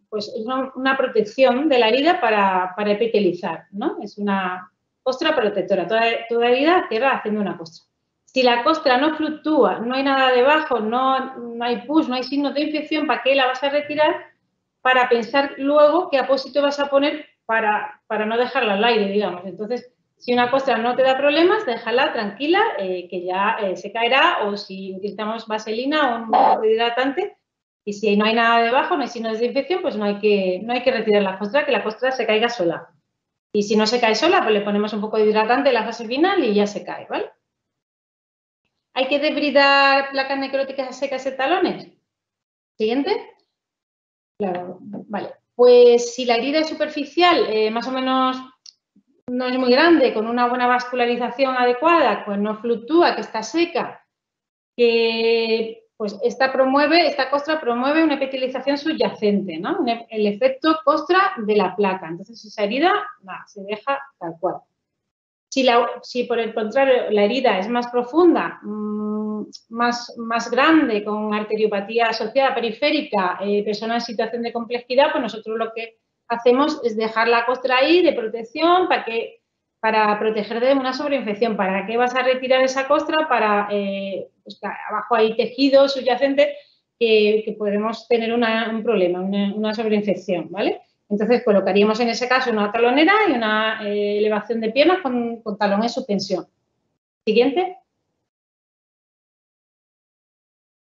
pues una protección de la herida para epitelizar, ¿no? Es una costra protectora. Toda herida cierra haciendo una costra. Si la costra no fluctúa, no hay nada debajo, no hay pus, no hay signos de infección, ¿para qué la vas a retirar? Para pensar luego qué apósito vas a poner para no dejarla al aire, digamos. Entonces, si una costra no te da problemas, déjala tranquila, que ya se caerá, o si utilizamos vaselina o un hidratante, y si no hay nada debajo, no hay signos de infección, pues no hay que retirar la costra, que la costra se caiga sola. Y si no se cae sola, pues le ponemos un poco de hidratante en la fase final y ya se cae, ¿vale? ¿Hay que debridar placas necróticas secas en talones? Siguiente. Claro, vale. Pues si la herida es superficial, más o menos no es muy grande, con una buena vascularización adecuada, pues no fluctúa, que está seca, que pues esta costra promueve una epitelización subyacente, ¿no? El efecto costra de la placa. Entonces, esa herida se deja tal cual. Si por el contrario la herida es más profunda, más grande, con arteriopatía asociada periférica, persona en situación de complejidad, pues nosotros lo que hacemos es dejar la costra ahí de protección para proteger de una sobreinfección. ¿Para qué vas a retirar esa costra? Pues abajo hay tejido subyacente que podemos tener un problema, una sobreinfección, ¿vale? Entonces, colocaríamos en ese caso una talonera y una elevación de piernas con talón en suspensión. Siguiente.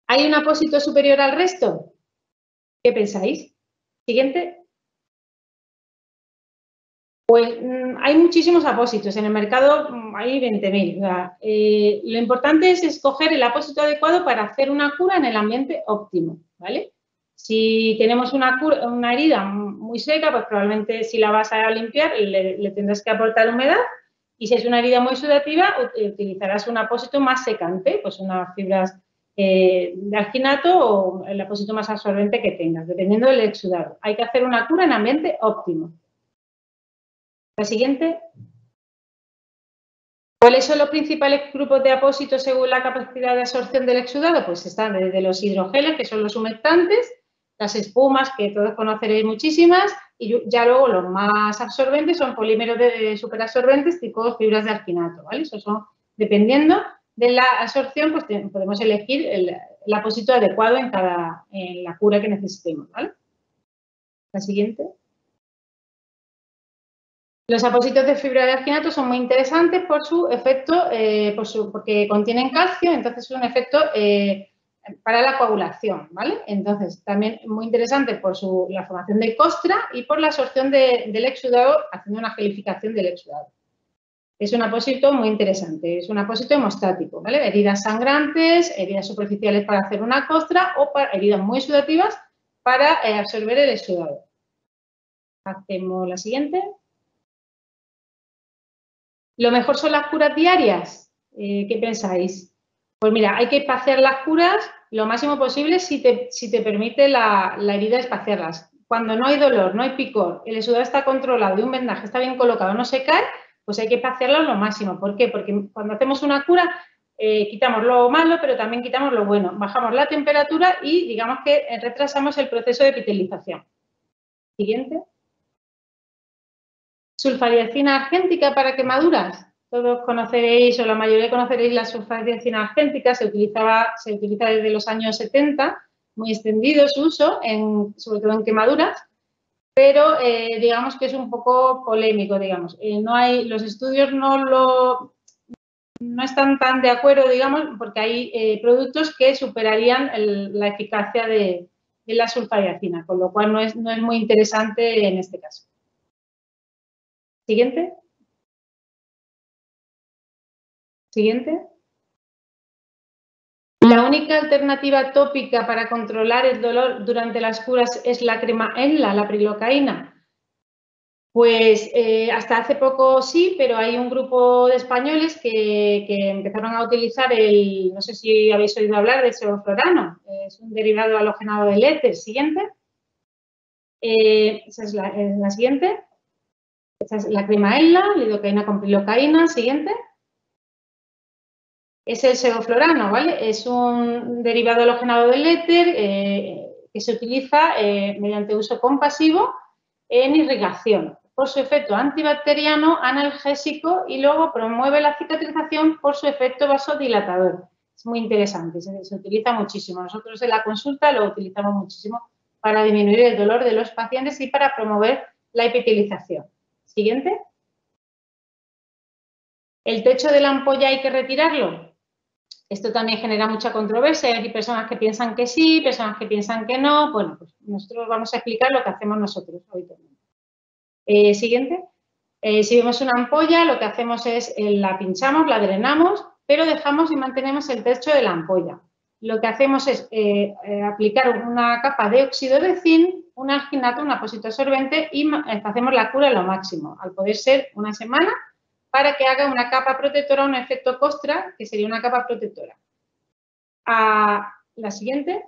¿Hay un apósito superior al resto? ¿Qué pensáis? Siguiente. Pues hay muchísimos apósitos. En el mercado hay 20.000. Lo importante es escoger el apósito adecuado para hacer una cura en el ambiente óptimo, ¿vale? Si tenemos una herida muy seca, pues probablemente si la vas a limpiar le tendrás que aportar humedad, y si es una herida muy sudativa utilizarás un apósito más secante, pues unas fibras de alginato o el apósito más absorbente que tengas, dependiendo del exudado. Hay que hacer una cura en ambiente óptimo. La siguiente. ¿Cuáles son los principales grupos de apósitos según la capacidad de absorción del exudado? Pues están desde los hidrogeles, que son los humectantes, las espumas, que todos conoceréis muchísimas, y ya luego los más absorbentes son polímeros superabsorbentes tipo fibras de alginato, ¿vale? Eso son, dependiendo de la absorción, pues podemos elegir el apósito adecuado en la cura que necesitemos, ¿vale? La siguiente. Los apósitos de fibra de alginato son muy interesantes por su efecto, porque contienen calcio, entonces es un efecto para la coagulación, ¿vale? Entonces, también muy interesante por la formación de costra y por la absorción del exudado, haciendo una gelificación del exudado. Es un apósito muy interesante, es un apósito hemostático, ¿vale? Heridas sangrantes, heridas superficiales para hacer una costra o para heridas muy sudativas para absorber el exudado. Hacemos la siguiente. ¿Lo mejor son las curas diarias? ¿Qué pensáis? Pues mira, hay que espaciar las curas lo máximo posible si te permite la herida espaciarlas. Cuando no hay dolor, no hay picor, el exudado está controlado y un vendaje está bien colocado, no se cae, pues hay que espaciarlo lo máximo. ¿Por qué? Porque cuando hacemos una cura quitamos lo malo, pero también quitamos lo bueno. Bajamos la temperatura y digamos que retrasamos el proceso de epitelización. Siguiente. Sulfadiazina argéntica para quemaduras. Todos conoceréis, o la mayoría conoceréis la sulfadiazina argéntica. Se utiliza desde los años 70, muy extendido su uso, sobre todo en quemaduras, pero digamos que es un poco polémico, digamos. Los estudios no están tan de acuerdo, digamos, porque hay productos que superarían la eficacia de la sulfadiazina, con lo cual no es muy interesante en este caso. Siguiente. Siguiente. La única alternativa tópica para controlar el dolor durante las curas es la crema ENLA, la prilocaína. Pues hasta hace poco sí, pero hay un grupo de españoles que empezaron a utilizar no sé si habéis oído hablar del sevoflurano, es un derivado halogenado del éter. Siguiente. Esa es la siguiente. Esta es la crema ENLA, lidocaína con prilocaína. Siguiente. Es el sevoflurano, ¿vale? Es un derivado halogenado del éter que se utiliza mediante uso compasivo en irrigación. por su efecto antibacteriano, analgésico y luego promueve la cicatrización por su efecto vasodilatador. Es muy interesante, se utiliza muchísimo. Nosotros en la consulta lo utilizamos muchísimo para disminuir el dolor de los pacientes y para promover la epitelización. Siguiente. ¿El techo de la ampolla hay que retirarlo? Esto también genera mucha controversia. Hay personas que piensan que sí, personas que piensan que no. Bueno, pues nosotros vamos a explicar lo que hacemos nosotros habitualmente. Siguiente. Si vemos una ampolla, lo que hacemos es la pinchamos, la drenamos, pero dejamos y mantenemos el techo de la ampolla. Lo que hacemos es aplicar una capa de óxido de zinc, un alginato, un apósito absorbente y hacemos la cura a lo máximo, al poder ser una semana, para que haga una capa protectora, un efecto costra, que sería una capa protectora. La siguiente,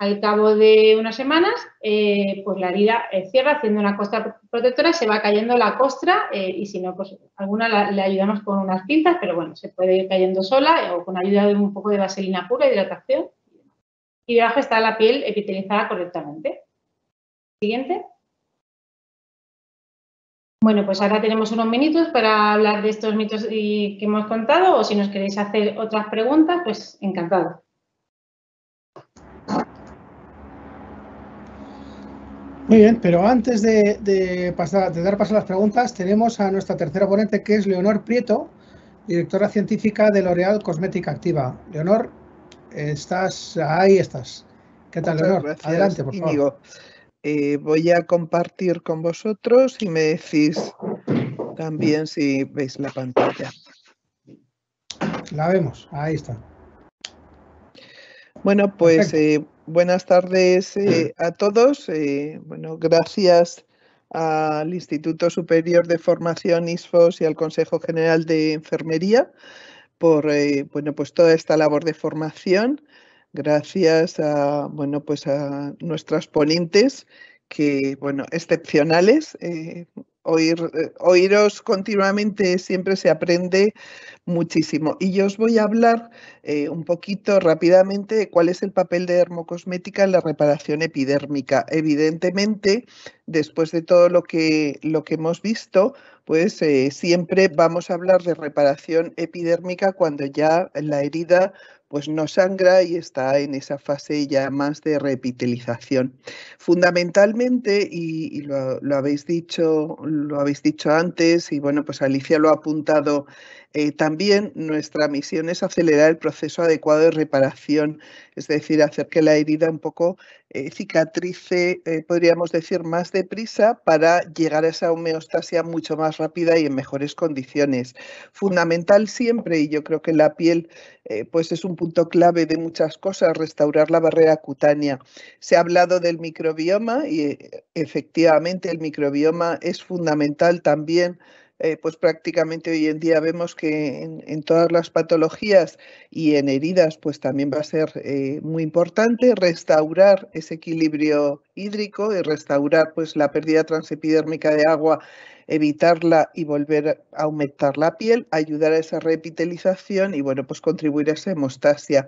al cabo de unas semanas, pues la herida cierra haciendo una costra protectora, se va cayendo la costra y si no, pues alguna le ayudamos con unas pinzas, pero bueno, se puede ir cayendo sola o con ayuda de un poco de vaselina pura, hidratación. Y debajo está la piel epitelizada correctamente. Siguiente. Bueno, pues ahora tenemos unos minutos para hablar de estos mitos que hemos contado o si nos queréis hacer otras preguntas, pues encantado. Muy bien, pero antes de dar paso a las preguntas, tenemos a nuestra tercera ponente, que es Leonor Prieto, directora científica de L'Oréal Cosmética Activa. Leonor, ahí estás. ¿Qué tal, Leonor? Gracias, adelante, por Íñigo. Voy a compartir con vosotros y me decís también si veis la pantalla. La vemos, ahí está. Bueno, pues buenas tardes a todos. Bueno, gracias al Instituto Superior de Formación ISFOS y al Consejo General de Enfermería por bueno, pues toda esta labor de formación. Gracias a, bueno, pues a nuestras ponentes, que, bueno, excepcionales. Oíros continuamente siempre se aprende muchísimo. Y yo os voy a hablar un poquito rápidamente de cuál es el papel de dermocosmética en la reparación epidérmica. Evidentemente, después de todo lo que hemos visto, pues siempre vamos a hablar de reparación epidérmica cuando ya la herida pues no sangra y está en esa fase ya más de reepitelización. Fundamentalmente, y lo habéis dicho antes, y bueno, pues Alicia lo ha apuntado también, nuestra misión es acelerar el proceso adecuado de reparación, es decir, hacer que la herida un poco cicatrice, podríamos decir, más deprisa para llegar a esa homeostasia mucho más rápida y en mejores condiciones. Fundamental siempre, y yo creo que la piel pues es un punto clave de muchas cosas, restaurar la barrera cutánea. Se ha hablado del microbioma y efectivamente el microbioma es fundamental también. Pues prácticamente hoy en día vemos que en todas las patologías y en heridas pues también va a ser muy importante restaurar ese equilibrio hídrico y restaurar pues la pérdida transepidérmica de agua, evitarla y volver a aumentar la piel, ayudar a esa reepitelización y bueno, pues contribuir a esa hemostasia.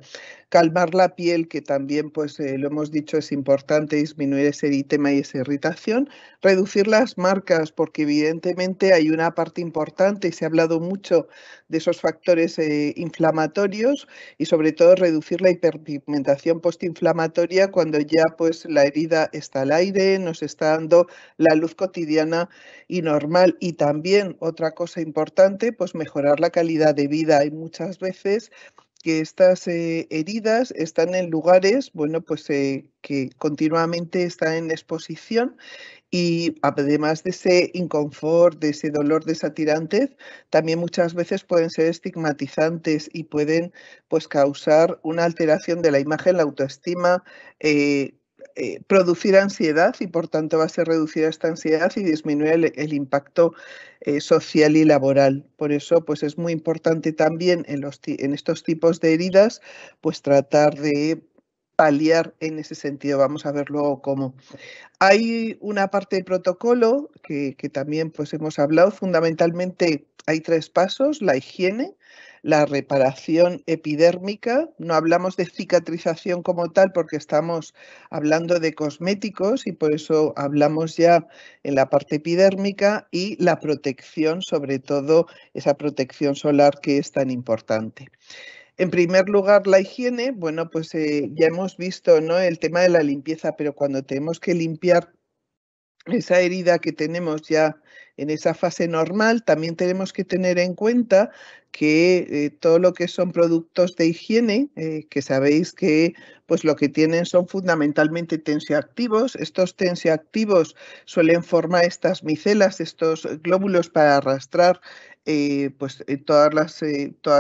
Calmar la piel, que también pues lo hemos dicho es importante, disminuir ese eritema y esa irritación. Reducir las marcas, porque evidentemente hay una parte importante y se ha hablado mucho de esos factores inflamatorios y sobre todo reducir la hiperpigmentación postinflamatoria cuando ya pues la herida está al aire, nos está dando la luz cotidiana y normal. Y también otra cosa importante, pues mejorar la calidad de vida. Hay muchas veces que estas heridas están en lugares, bueno, pues que continuamente están en exposición y además de ese inconfort, de ese dolor, de esa tirantez, también muchas veces pueden ser estigmatizantes y pueden pues causar una alteración de la imagen, la autoestima, producir ansiedad y por tanto va a ser reducir esta ansiedad y disminuir el impacto social y laboral. Por eso pues es muy importante también en estos tipos de heridas pues tratar de paliar en ese sentido. Vamos a ver luego cómo. Hay una parte de protocolo que también pues hemos hablado. Fundamentalmente hay 3 pasos: la higiene, la reparación epidérmica. No hablamos de cicatrización como tal porque estamos hablando de cosméticos y por eso hablamos ya en la parte epidérmica, y la protección, sobre todo esa protección solar que es tan importante. En primer lugar, la higiene. Bueno, pues ya hemos visto, ¿no?, el tema de la limpieza, pero cuando tenemos que limpiar esa herida que tenemos ya en esa fase normal, también tenemos que tener en cuenta que todo lo que son productos de higiene, que sabéis que pues lo que tienen son fundamentalmente tensioactivos. Estos tensioactivos suelen formar estas micelas, estos glóbulos para arrastrar todas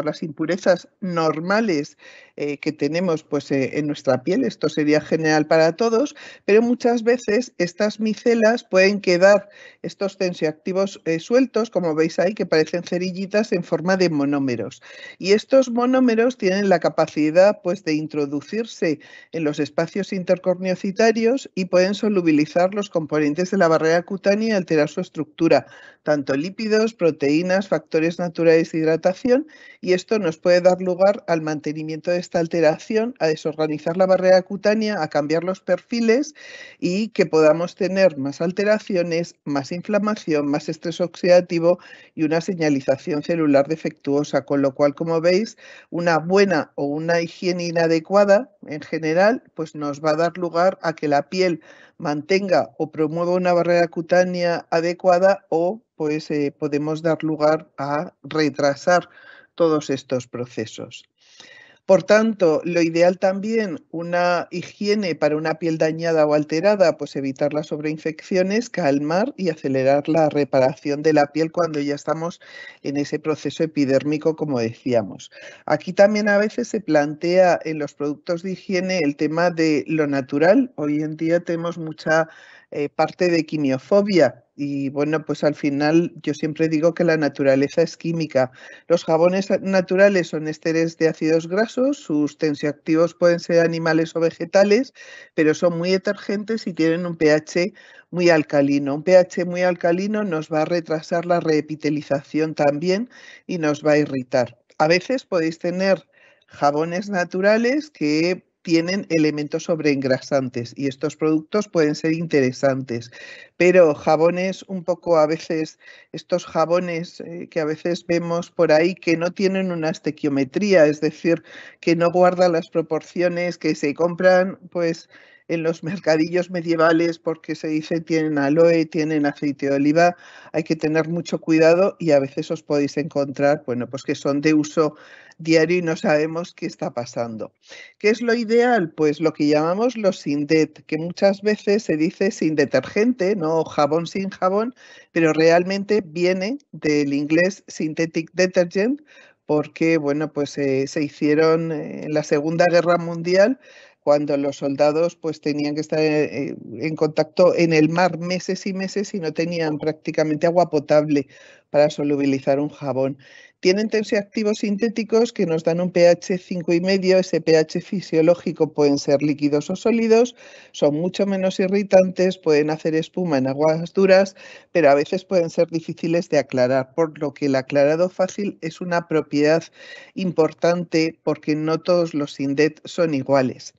las impurezas normales que tenemos pues, en nuestra piel. Esto sería general para todos, pero muchas veces estas micelas pueden quedar, estos tensioactivos sueltos, como veis ahí, que parecen cerillitas en forma de monómeros. Y estos monómeros tienen la capacidad pues, de introducirse en los espacios intercorneocitarios y pueden solubilizar los componentes de la barrera cutánea y alterar su estructura, tanto lípidos, proteínas, factores naturales de hidratación, y esto nos puede dar lugar al mantenimiento de esta alteración, a desorganizar la barrera cutánea, a cambiar los perfiles y que podamos tener más alteraciones, más inflamación, más estrés oxidativo y una señalización celular defectuosa, con lo cual, como veis, una buena o una higiene inadecuada en general pues nos va a dar lugar a que la piel mantenga o promueva una barrera cutánea adecuada, o pues podemos dar lugar a retrasar todos estos procesos. Por tanto, lo ideal también, una higiene para una piel dañada o alterada, pues evitar las sobreinfecciones, calmar y acelerar la reparación de la piel cuando ya estamos en ese proceso epidérmico, como decíamos. Aquí también a veces se plantea en los productos de higiene el tema de lo natural. Hoy en día tenemos mucha parte de quimiofobia. Y bueno, pues al final yo siempre digo que la naturaleza es química. Los jabones naturales son ésteres de ácidos grasos, sus tensioactivos pueden ser animales o vegetales, pero son muy detergentes y tienen un pH muy alcalino. Un pH muy alcalino nos va a retrasar la reepitelización también y nos va a irritar. A veces podéis tener jabones naturales que tienen elementos sobreengrasantes y estos productos pueden ser interesantes, pero jabones un poco a veces, estos jabones que a veces vemos por ahí que no tienen una estequiometría, es decir, que no guardan las proporciones, que se compran pues en los mercadillos medievales porque se dice tienen aloe, tienen aceite de oliva, hay que tener mucho cuidado y a veces os podéis encontrar, bueno, pues que son de uso diario y no sabemos qué está pasando. ¿Qué es lo ideal? Pues lo que llamamos los sin det, que muchas veces se dice sin detergente, no jabón sin jabón, pero realmente viene del inglés synthetic detergent, porque bueno, pues se hicieron en la Segunda Guerra Mundial, cuando los soldados pues tenían que estar en contacto en el mar meses y meses y no tenían prácticamente agua potable para solubilizar un jabón. Tienen tensioactivos sintéticos que nos dan un pH 5,5, ese pH fisiológico pueden ser líquidos o sólidos, son mucho menos irritantes, pueden hacer espuma en aguas duras, pero a veces pueden ser difíciles de aclarar, por lo que el aclarado fácil es una propiedad importante porque no todos los Sindet son iguales.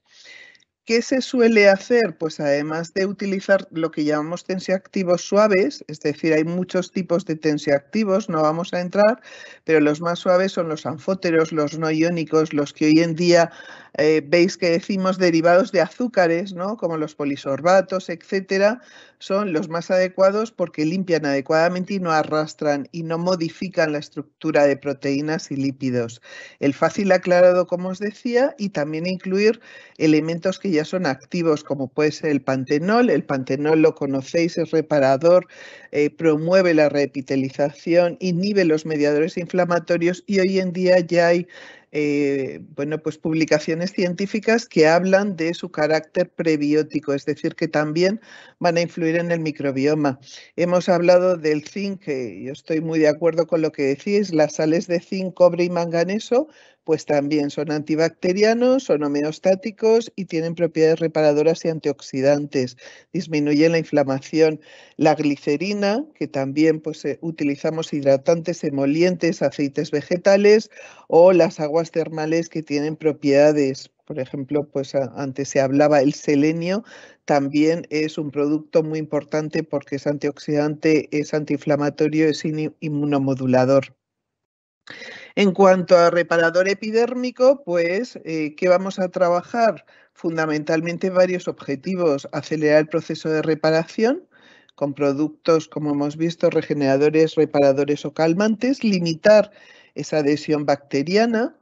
¿Qué se suele hacer? Pues además de utilizar lo que llamamos tensioactivos suaves, es decir, hay muchos tipos de tensioactivos, no vamos a entrar, pero los más suaves son los anfóteros, los no iónicos, los que hoy en día veis que decimos derivados de azúcares, ¿no?, como los polisorbatos, etcétera, son los más adecuados porque limpian adecuadamente y no arrastran y no modifican la estructura de proteínas y lípidos. El fácil aclarado, como os decía, y también incluir elementos que ya son activos, como puede ser el pantenol. El pantenol lo conocéis, es reparador, promueve la reepitelización, inhibe los mediadores inflamatorios y hoy en día ya hay pues publicaciones científicas que hablan de su carácter prebiótico, es decir, que también van a influir en el microbioma. Hemos hablado del zinc, que yo estoy muy de acuerdo con lo que decís, las sales de zinc, cobre y manganeso pues también son antibacterianos, son homeostáticos y tienen propiedades reparadoras y antioxidantes. Disminuyen la inflamación. La glicerina, que también pues, utilizamos hidratantes, emolientes, aceites vegetales, o las aguas termales que tienen propiedades. Por ejemplo, pues antes se hablaba el selenio, también es un producto muy importante porque es antioxidante, es antiinflamatorio, es inmunomodulador. En cuanto a reparador epidérmico, pues, ¿qué vamos a trabajar? Fundamentalmente varios objetivos. Acelerar el proceso de reparación con productos, como hemos visto, regeneradores, reparadores o calmantes, limitar esa adhesión bacteriana.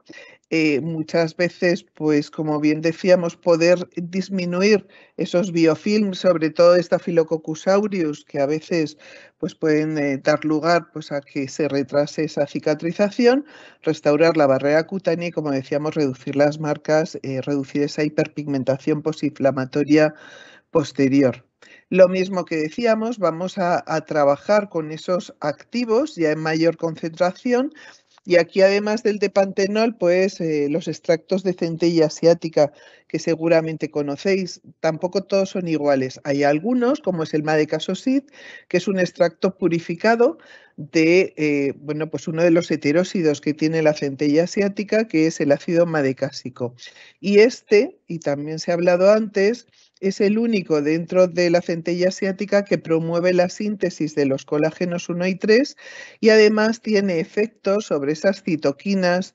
Muchas veces, pues como bien decíamos, poder disminuir esos biofilms, sobre todo Staphylococcus aureus, que a veces pues, pueden dar lugar pues, a que se retrase esa cicatrización, restaurar la barrera cutánea y, como decíamos, reducir las marcas, reducir esa hiperpigmentación posinflamatoria posterior. Lo mismo que decíamos, vamos a trabajar con esos activos ya en mayor concentración. Y aquí, además del depantenol, pues los extractos de centella asiática que seguramente conocéis, tampoco todos son iguales. Hay algunos, como es el madecassoside, que es un extracto purificado de bueno, pues uno de los heteróxidos que tiene la centella asiática, que es el ácido madecásico. Y y también se ha hablado antes, es el único dentro de la centella asiática que promueve la síntesis de los colágenos 1 y 3 y además tiene efectos sobre esas citoquinas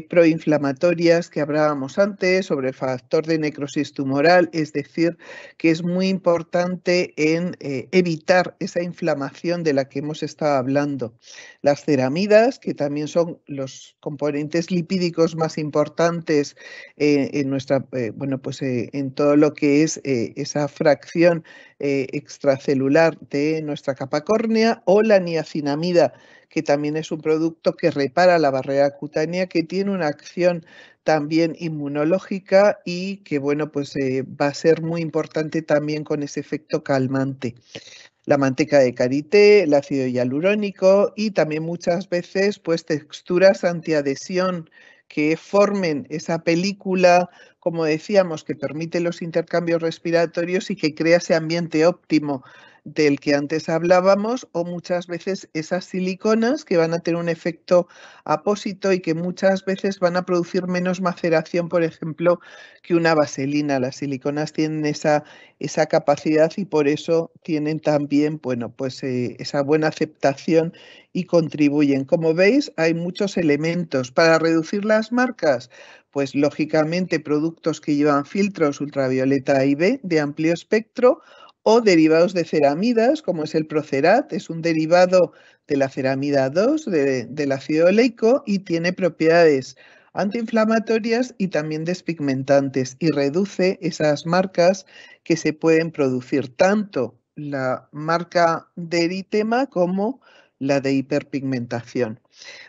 proinflamatorias que hablábamos antes, sobre el factor de necrosis tumoral, es decir, que es muy importante en evitar esa inflamación de la que hemos estado hablando. Las ceramidas, que también son los componentes lipídicos más importantes en nuestra, bueno, pues en todo lo que es esa fracción extracelular de nuestra capa córnea, o la niacinamida, que también es un producto que repara la barrera cutánea, que tiene una acción también inmunológica y que bueno, pues va a ser muy importante también con ese efecto calmante. La manteca de karité, el ácido hialurónico y también muchas veces pues texturas antiadhesión que formen esa película, como decíamos, que permite los intercambios respiratorios y que crea ese ambiente óptimo del que antes hablábamos, o muchas veces esas siliconas que van a tener un efecto apósito y que muchas veces van a producir menos maceración, por ejemplo, que una vaselina. Las siliconas tienen esa capacidad y por eso tienen también, bueno, pues esa buena aceptación y contribuyen. Como veis, hay muchos elementos para reducir las marcas. Pues lógicamente productos que llevan filtros ultravioleta A y B de amplio espectro, o derivados de ceramidas, como es el Procerat, es un derivado de la ceramida 2 del ácido oleico y tiene propiedades antiinflamatorias y también despigmentantes y reduce esas marcas que se pueden producir, tanto la marca de eritema como la de hiperpigmentación.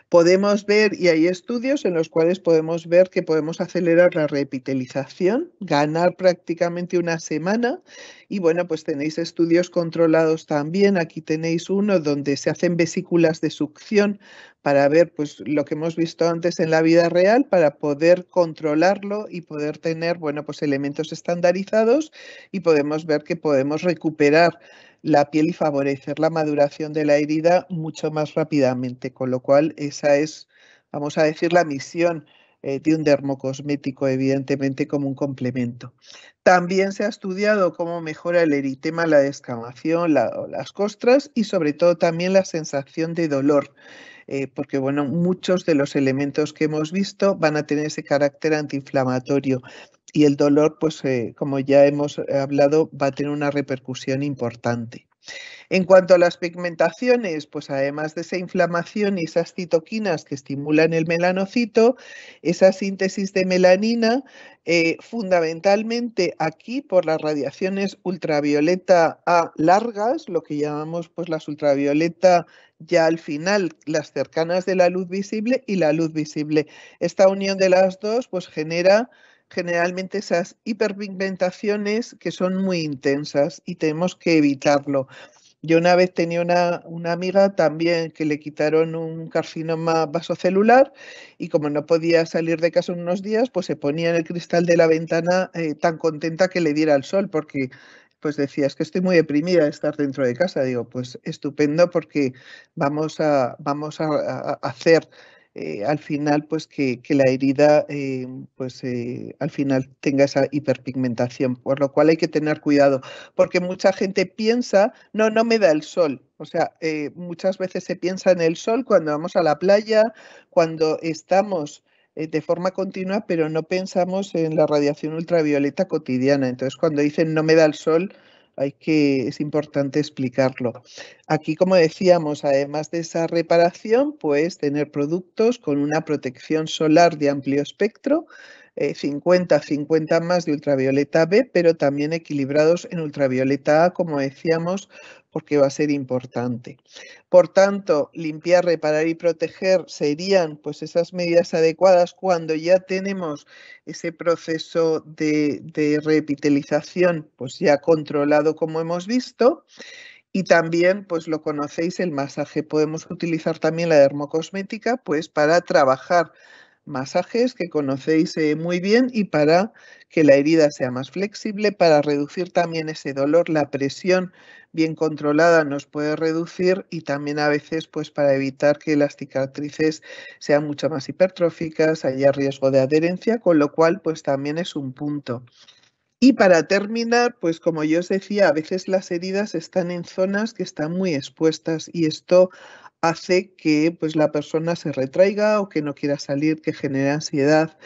Podemos ver, y hay estudios en los cuales podemos ver que podemos acelerar la reepitelización, ganar prácticamente una semana. Y bueno, pues tenéis estudios controlados también. Aquí tenéis uno donde se hacen vesículas de succión para ver pues lo que hemos visto antes en la vida real, para poder controlarlo y poder tener, bueno, pues elementos estandarizados, y podemos ver que podemos recuperar la piel y favorecer la maduración de la herida mucho más rápidamente, con lo cual esa es, vamos a decir, la misión de un dermocosmético, evidentemente como un complemento. También se ha estudiado cómo mejora el eritema, la descamación, las costras y sobre todo también la sensación de dolor. Porque bueno, muchos de los elementos que hemos visto van a tener ese carácter antiinflamatorio y el dolor, pues como ya hemos hablado, va a tener una repercusión importante. En cuanto a las pigmentaciones, pues además de esa inflamación y esas citoquinas que estimulan el melanocito, esa síntesis de melanina, fundamentalmente aquí por las radiaciones ultravioleta A largas, lo que llamamos pues las ultravioleta ya al final, las cercanas de la luz visible y la luz visible. Esta unión de las dos pues genera generalmente esas hiperpigmentaciones que son muy intensas y tenemos que evitarlo. Yo una vez tenía una amiga también que le quitaron un carcinoma vasocelular y como no podía salir de casa unos días, pues se ponía en el cristal de la ventana tan contenta que le diera el sol, porque pues decía, es que estoy muy deprimida de estar dentro de casa. Digo, pues estupendo porque vamos a hacer al final pues que la herida al final tenga esa hiperpigmentación, por lo cual hay que tener cuidado, porque mucha gente piensa, no me da el sol. O sea, muchas veces se piensa en el sol cuando vamos a la playa, cuando estamos de forma continua, pero no pensamos en la radiación ultravioleta cotidiana. Entonces, cuando dicen no me da el sol, es importante explicarlo. Aquí, como decíamos, además de esa reparación, pues tener productos con una protección solar de amplio espectro, 50 más de ultravioleta B, pero también equilibrados en ultravioleta A, como decíamos, porque va a ser importante. Por tanto, limpiar, reparar y proteger serían pues esas medidas adecuadas cuando ya tenemos ese proceso de reepitelización pues ya controlado, como hemos visto. Y también, pues lo conocéis, el masaje. Podemos utilizar también la dermocosmética pues para trabajar masajes que conocéis muy bien y para que la herida sea más flexible, para reducir también ese dolor. La presión bien controlada nos puede reducir y también a veces pues para evitar que las cicatrices sean mucho más hipertróficas, haya riesgo de adherencia, con lo cual pues también es un punto. Y para terminar, pues como yo os decía, a veces las heridas están en zonas que están muy expuestas y esto hace que pues, la persona se retraiga o que no quiera salir, que genere ansiedad,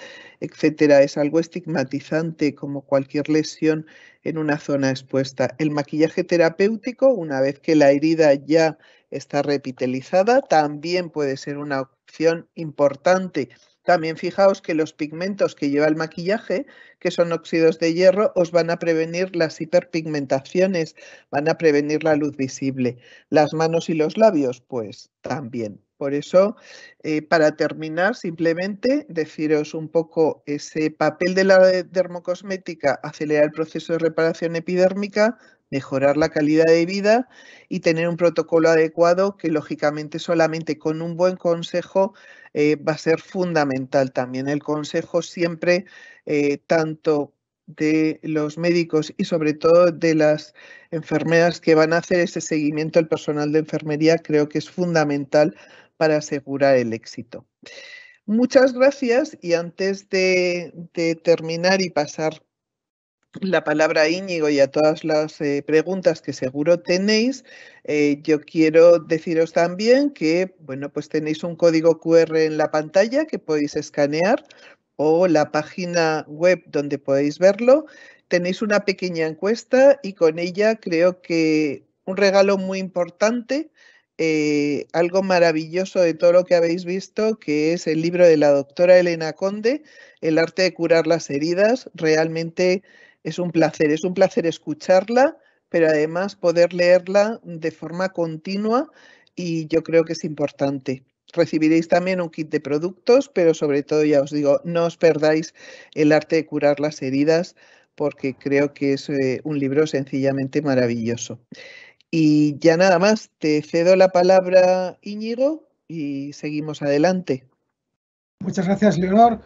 etcétera. Es algo estigmatizante como cualquier lesión en una zona expuesta. El maquillaje terapéutico, una vez que la herida ya está reepitelizada, también puede ser una opción importante. También fijaos que los pigmentos que lleva el maquillaje, que son óxidos de hierro, os van a prevenir las hiperpigmentaciones, van a prevenir la luz visible. Las manos y los labios, pues también. Por eso, para terminar, simplemente deciros un poco ese papel de la dermocosmética, acelerar el proceso de reparación epidérmica, mejorar la calidad de vida y tener un protocolo adecuado que, lógicamente, solamente con un buen consejo va a ser fundamental también. El consejo siempre, tanto de los médicos y sobre todo de las enfermeras que van a hacer ese seguimiento, el personal de enfermería, creo que es fundamental para asegurar el éxito. Muchas gracias y antes de terminar y pasar la palabra a Íñigo y a todas las preguntas que seguro tenéis, yo quiero deciros también que, bueno, pues tenéis un código QR en la pantalla que podéis escanear o la página web donde podéis verlo. Tenéis una pequeña encuesta y con ella creo que un regalo muy importante, algo maravilloso de todo lo que habéis visto, que es el libro de la doctora Elena Conde, El arte de curar las heridas. Realmente es un placer escucharla, pero además poder leerla de forma continua y yo creo que es importante. Recibiréis también un kit de productos, pero sobre todo, ya os digo, no os perdáis El arte de curar las heridas porque creo que es un libro sencillamente maravilloso. Y ya nada más, te cedo la palabra, Íñigo, y seguimos adelante. Muchas gracias, Leonor.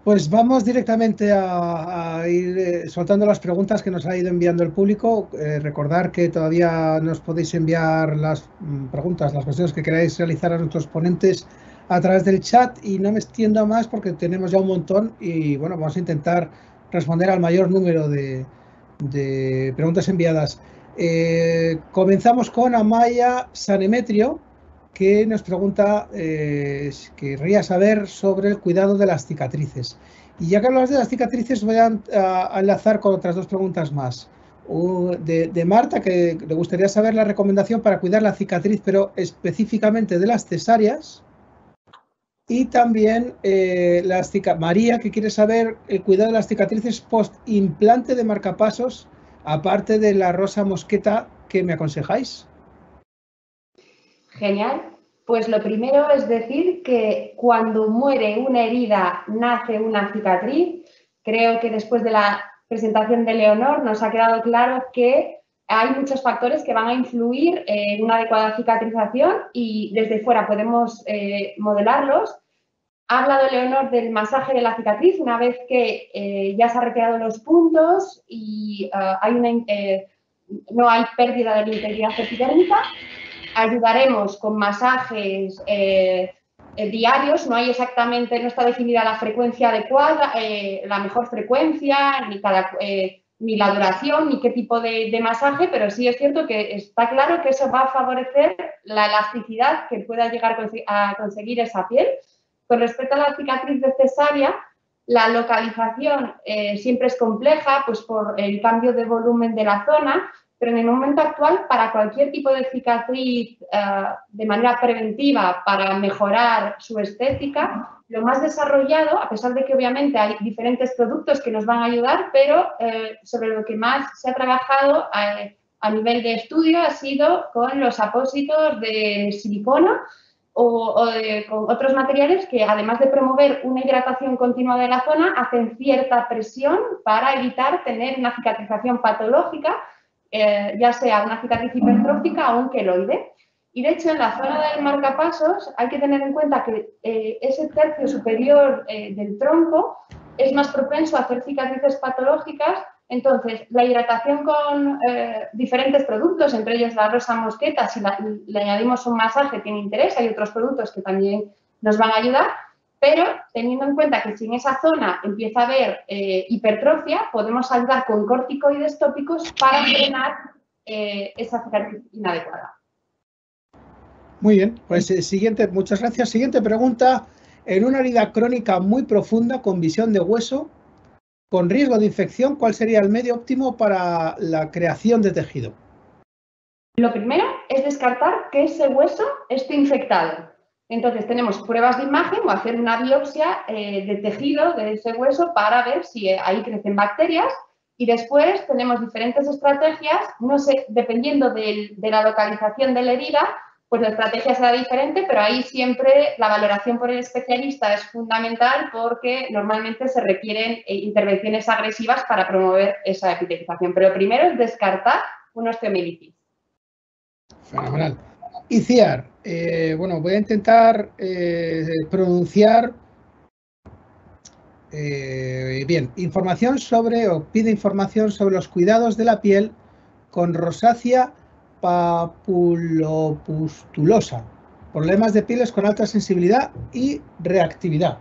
Pues vamos directamente a ir soltando las preguntas que nos ha ido enviando el público. Recordar que todavía nos podéis enviar las preguntas, las cuestiones que queráis realizar a nuestros ponentes a través del chat y no me extiendo más porque tenemos ya un montón y bueno, vamos a intentar responder al mayor número de preguntas enviadas. Comenzamos con Amaya Sanemetrio, que nos pregunta, querría saber sobre el cuidado de las cicatrices. Y ya que hablamos de las cicatrices, voy a enlazar con otras dos preguntas más. De Marta, que le gustaría saber la recomendación para cuidar la cicatriz, pero específicamente de las cesáreas. Y también María, que quiere saber el cuidado de las cicatrices post-implante de marcapasos, aparte de la rosa mosqueta que me aconsejáis. Genial. Pues lo primero es decir que cuando muere una herida nace una cicatriz. Creo que después de la presentación de Leonor nos ha quedado claro que hay muchos factores que van a influir en una adecuada cicatrización y desde fuera podemos modelarlos. Ha hablado Leonor del masaje de la cicatriz una vez que ya se han retirado los puntos y no hay pérdida de la integridad epidérmica. Ayudaremos con masajes diarios, no está definida la frecuencia adecuada, la mejor frecuencia, ni la duración, ni qué tipo de masaje, pero sí es cierto que está claro que eso va a favorecer la elasticidad que pueda llegar a conseguir esa piel. Con respecto a la cicatriz de cesárea, la localización siempre es compleja, pues por el cambio de volumen de la zona, pero en el momento actual, para cualquier tipo de cicatriz de manera preventiva para mejorar su estética, lo más desarrollado, a pesar de que obviamente hay diferentes productos que nos van a ayudar, pero sobre lo que más se ha trabajado a nivel de estudio ha sido con los apósitos de silicona con otros materiales que, además de promover una hidratación continua de la zona, hacen cierta presión para evitar tener una cicatrización patológica, ya sea una cicatriz hipertrófica o un queloide. Y, de hecho, en la zona del marcapasos hay que tener en cuenta que ese tercio superior del tronco es más propenso a hacer cicatrices patológicas. Entonces, la hidratación con diferentes productos, entre ellos la rosa mosqueta, si le añadimos un masaje tiene interés, hay otros productos que también nos van a ayudar, pero teniendo en cuenta que si en esa zona empieza a haber hipertrofia, podemos ayudar con corticoides tópicos para frenar esa cicatriz inadecuada. Muy bien, pues muchas gracias. Siguiente pregunta. En una herida crónica muy profunda con visión de hueso, con riesgo de infección, ¿cuál sería el medio óptimo para la creación de tejido? Lo primero es descartar que ese hueso esté infectado. Entonces, tenemos pruebas de imagen o hacer una biopsia de tejido de ese hueso para ver si ahí crecen bacterias. Y después tenemos diferentes estrategias, no sé, dependiendo de la localización de la herida, pues la estrategia será diferente, pero ahí siempre la valoración por el especialista es fundamental porque normalmente se requieren intervenciones agresivas para promover esa epitelización. Pero primero es descartar una osteomielitis. Fenomenal. Iciar, bueno, voy a intentar pronunciar bien. Pide información sobre los cuidados de la piel con rosácea papulopustulosa, problemas de pieles con alta sensibilidad y reactividad.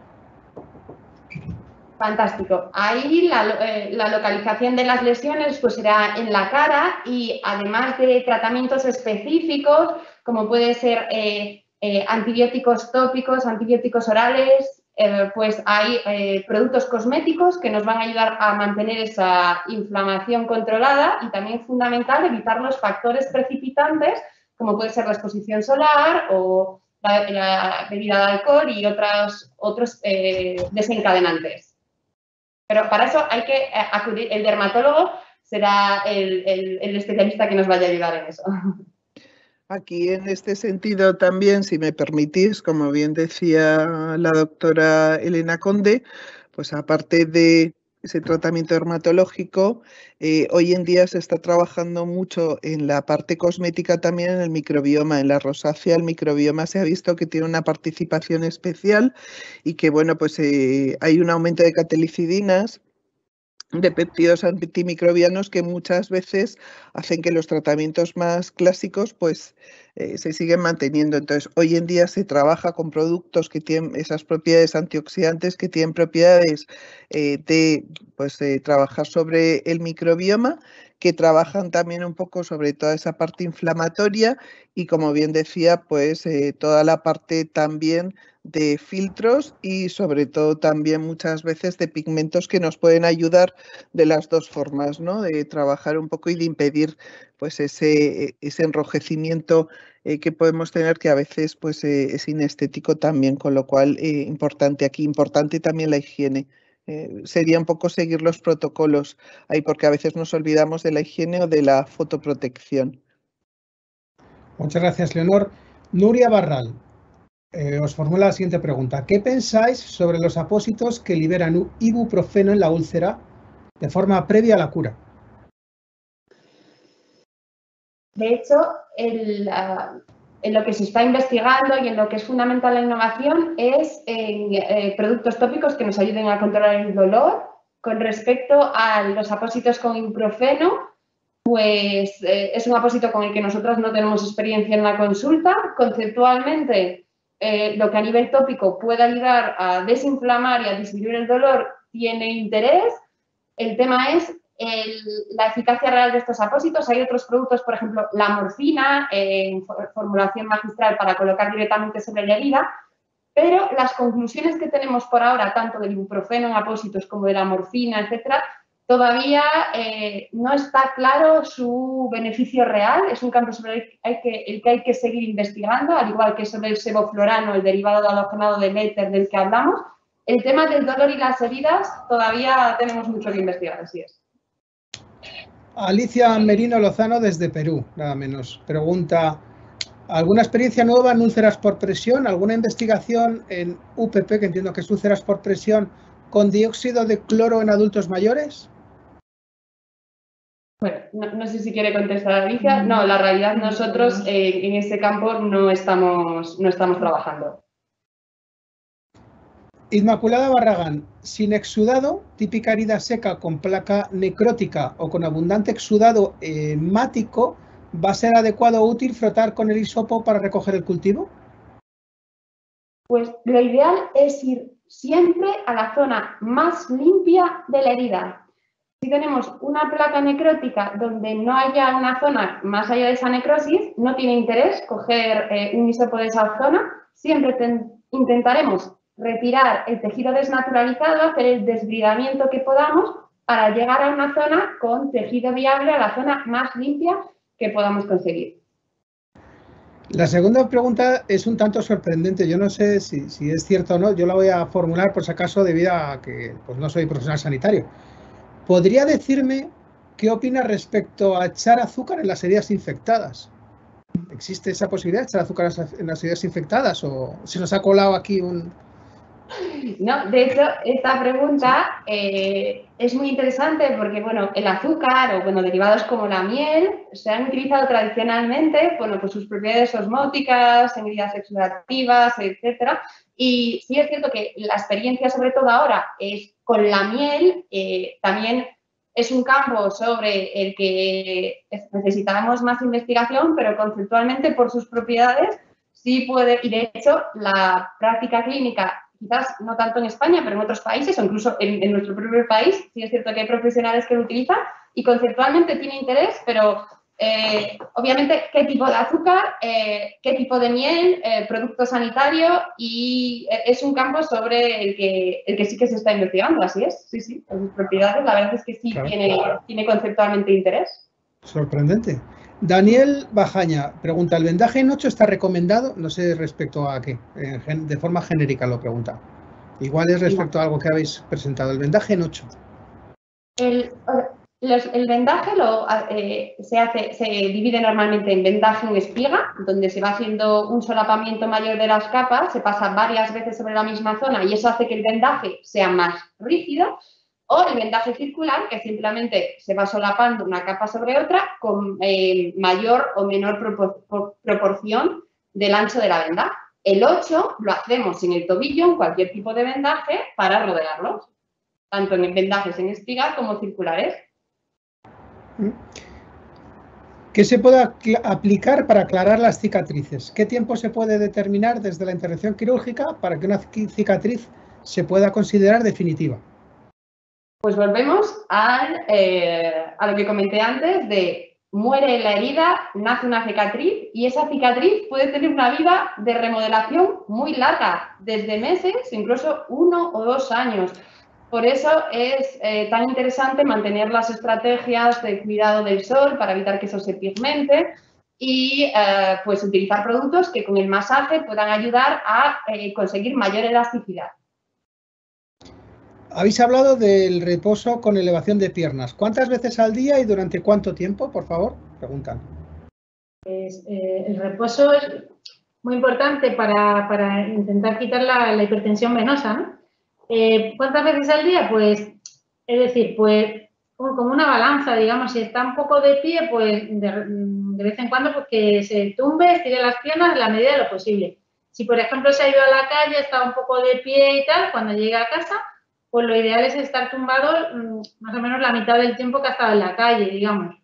Fantástico. Ahí la localización de las lesiones pues será en la cara y, además de tratamientos específicos, como puede ser antibióticos tópicos, antibióticos orales, pues hay productos cosméticos que nos van a ayudar a mantener esa inflamación controlada y también es fundamental evitar los factores precipitantes, como puede ser la exposición solar o la bebida de alcohol y otros desencadenantes. Pero para eso hay que acudir, el dermatólogo será el especialista que nos vaya a ayudar en eso. Aquí, en este sentido, también, si me permitís, como bien decía la doctora Elena Conde, pues aparte de ese tratamiento dermatológico, hoy en día se está trabajando mucho en la parte cosmética, también en el microbioma. En la rosácea el microbioma se ha visto que tiene una participación especial y que, bueno, pues hay un aumento de catalicidinas, de péptidos antimicrobianos que muchas veces hacen que los tratamientos más clásicos pues se siguen manteniendo. Entonces, hoy en día se trabaja con productos que tienen esas propiedades antioxidantes, que tienen propiedades de trabajar sobre el microbioma, que trabajan también un poco sobre toda esa parte inflamatoria y, como bien decía, pues toda la parte también de filtros y sobre todo también muchas veces de pigmentos que nos pueden ayudar de las dos formas, ¿no? De trabajar un poco y de impedir pues ese enrojecimiento que podemos tener, que a veces pues es inestético también, con lo cual importante también la higiene. Sería un poco seguir los protocolos ahí, porque a veces nos olvidamos de la higiene o de la fotoprotección. Muchas gracias, Leonor. Nuria Barral, os formula la siguiente pregunta. ¿Qué pensáis sobre los apósitos que liberan ibuprofeno en la úlcera de forma previa a la cura? De hecho, en lo que se está investigando y en lo que es fundamental la innovación es en productos tópicos que nos ayuden a controlar el dolor. Con respecto a los apósitos con ibuprofeno, pues es un apósito con el que nosotros no tenemos experiencia en la consulta. Conceptualmente, lo que a nivel tópico puede ayudar a desinflamar y a disminuir el dolor tiene interés. El tema es la eficacia real de estos apósitos. Hay otros productos, por ejemplo, la morfina, en formulación magistral para colocar directamente sobre la herida, pero las conclusiones que tenemos por ahora, tanto del ibuprofeno en apósitos como de la morfina, etcétera, todavía no está claro su beneficio real. Es un campo sobre el que hay que seguir investigando, al igual que sobre el sevoflurano, el derivado de halogenado del éter del que hablamos. El tema del dolor y las heridas todavía tenemos mucho que investigar, así es. Alicia Merino Lozano desde Perú, nada menos, pregunta: ¿alguna experiencia nueva en úlceras por presión? ¿Alguna investigación en UPP, que entiendo que es úlceras por presión, con dióxido de cloro en adultos mayores? Bueno, no sé si quiere contestar Alicia. No, la realidad nosotros en este campo no estamos trabajando. Inmaculada Barragán: sin exudado, típica herida seca con placa necrótica o con abundante exudado hemático, ¿va a ser adecuado o útil frotar con el hisopo para recoger el cultivo? Pues lo ideal es ir siempre a la zona más limpia de la herida. Si tenemos una placa necrótica donde no haya una zona más allá de esa necrosis, no tiene interés coger un hisopo de esa zona. Siempre intentaremos retirar el tejido desnaturalizado, hacer el desbridamiento que podamos para llegar a una zona con tejido viable, a la zona más limpia que podamos conseguir. La segunda pregunta es un tanto sorprendente. Yo no sé si es cierto o no. Yo la voy a formular por si acaso, debido a que pues, no soy profesional sanitario. ¿Podría decirme qué opina respecto a echar azúcar en las heridas infectadas? ¿Existe esa posibilidad de echar azúcar en las heridas infectadas o se nos ha colado aquí un...? No, de hecho, esta pregunta es muy interesante porque, bueno, el azúcar o, bueno, derivados como la miel se han utilizado tradicionalmente, bueno, pues sus propiedades osmóticas, en heridas exudativas, etcétera. Y sí es cierto que la experiencia, sobre todo ahora, es con la miel. También es un campo sobre el que necesitamos más investigación, pero conceptualmente por sus propiedades sí puede, y de hecho la práctica clínica, quizás no tanto en España, pero en otros países o incluso en nuestro propio país, sí es cierto que hay profesionales que lo utilizan y conceptualmente tiene interés, pero obviamente qué tipo de azúcar, qué tipo de miel, producto sanitario, y es un campo sobre el que sí que se está investigando, así es, sí, sí, sus propiedades, la verdad es que sí, claro, tiene conceptualmente interés. Sorprendente. Daniel Bajaña pregunta: ¿el vendaje en 8 está recomendado? No sé respecto a qué, de forma genérica lo pregunta. Igual es respecto a algo que habéis presentado. El vendaje en 8. El vendaje se divide normalmente en vendaje en espiga, donde se va haciendo un solapamiento mayor de las capas, se pasa varias veces sobre la misma zona y eso hace que el vendaje sea más rígido. O el vendaje circular, que simplemente se va solapando una capa sobre otra con mayor o menor proporción del ancho de la venda. El 8 lo hacemos en el tobillo, en cualquier tipo de vendaje, para rodearlos, tanto en vendajes en espiga como circulares. ¿Qué se puede aplicar para aclarar las cicatrices? ¿Qué tiempo se puede determinar desde la intervención quirúrgica para que una cicatriz se pueda considerar definitiva? Pues volvemos a lo que comenté antes de muere la herida, nace una cicatriz y esa cicatriz puede tener una vida de remodelación muy larga, desde meses, incluso 1 o 2 años. Por eso es tan interesante mantener las estrategias de cuidado del sol para evitar que eso se pigmente y pues utilizar productos que con el masaje puedan ayudar a conseguir mayor elasticidad. Habéis hablado del reposo con elevación de piernas. ¿Cuántas veces al día y durante cuánto tiempo, por favor? Preguntan. Pues, el reposo es muy importante para intentar quitar la hipertensión venosa, ¿no? ¿Cuántas veces al día? Pues, es decir, pues como una balanza, digamos, si está un poco de pie, pues de vez en cuando, porque se tumbe, estire las piernas en la medida de lo posible. Si, por ejemplo, se ha ido a la calle, está un poco de pie y tal, cuando llega a casa, pues lo ideal es estar tumbado más o menos la mitad del tiempo que ha estado en la calle, digamos.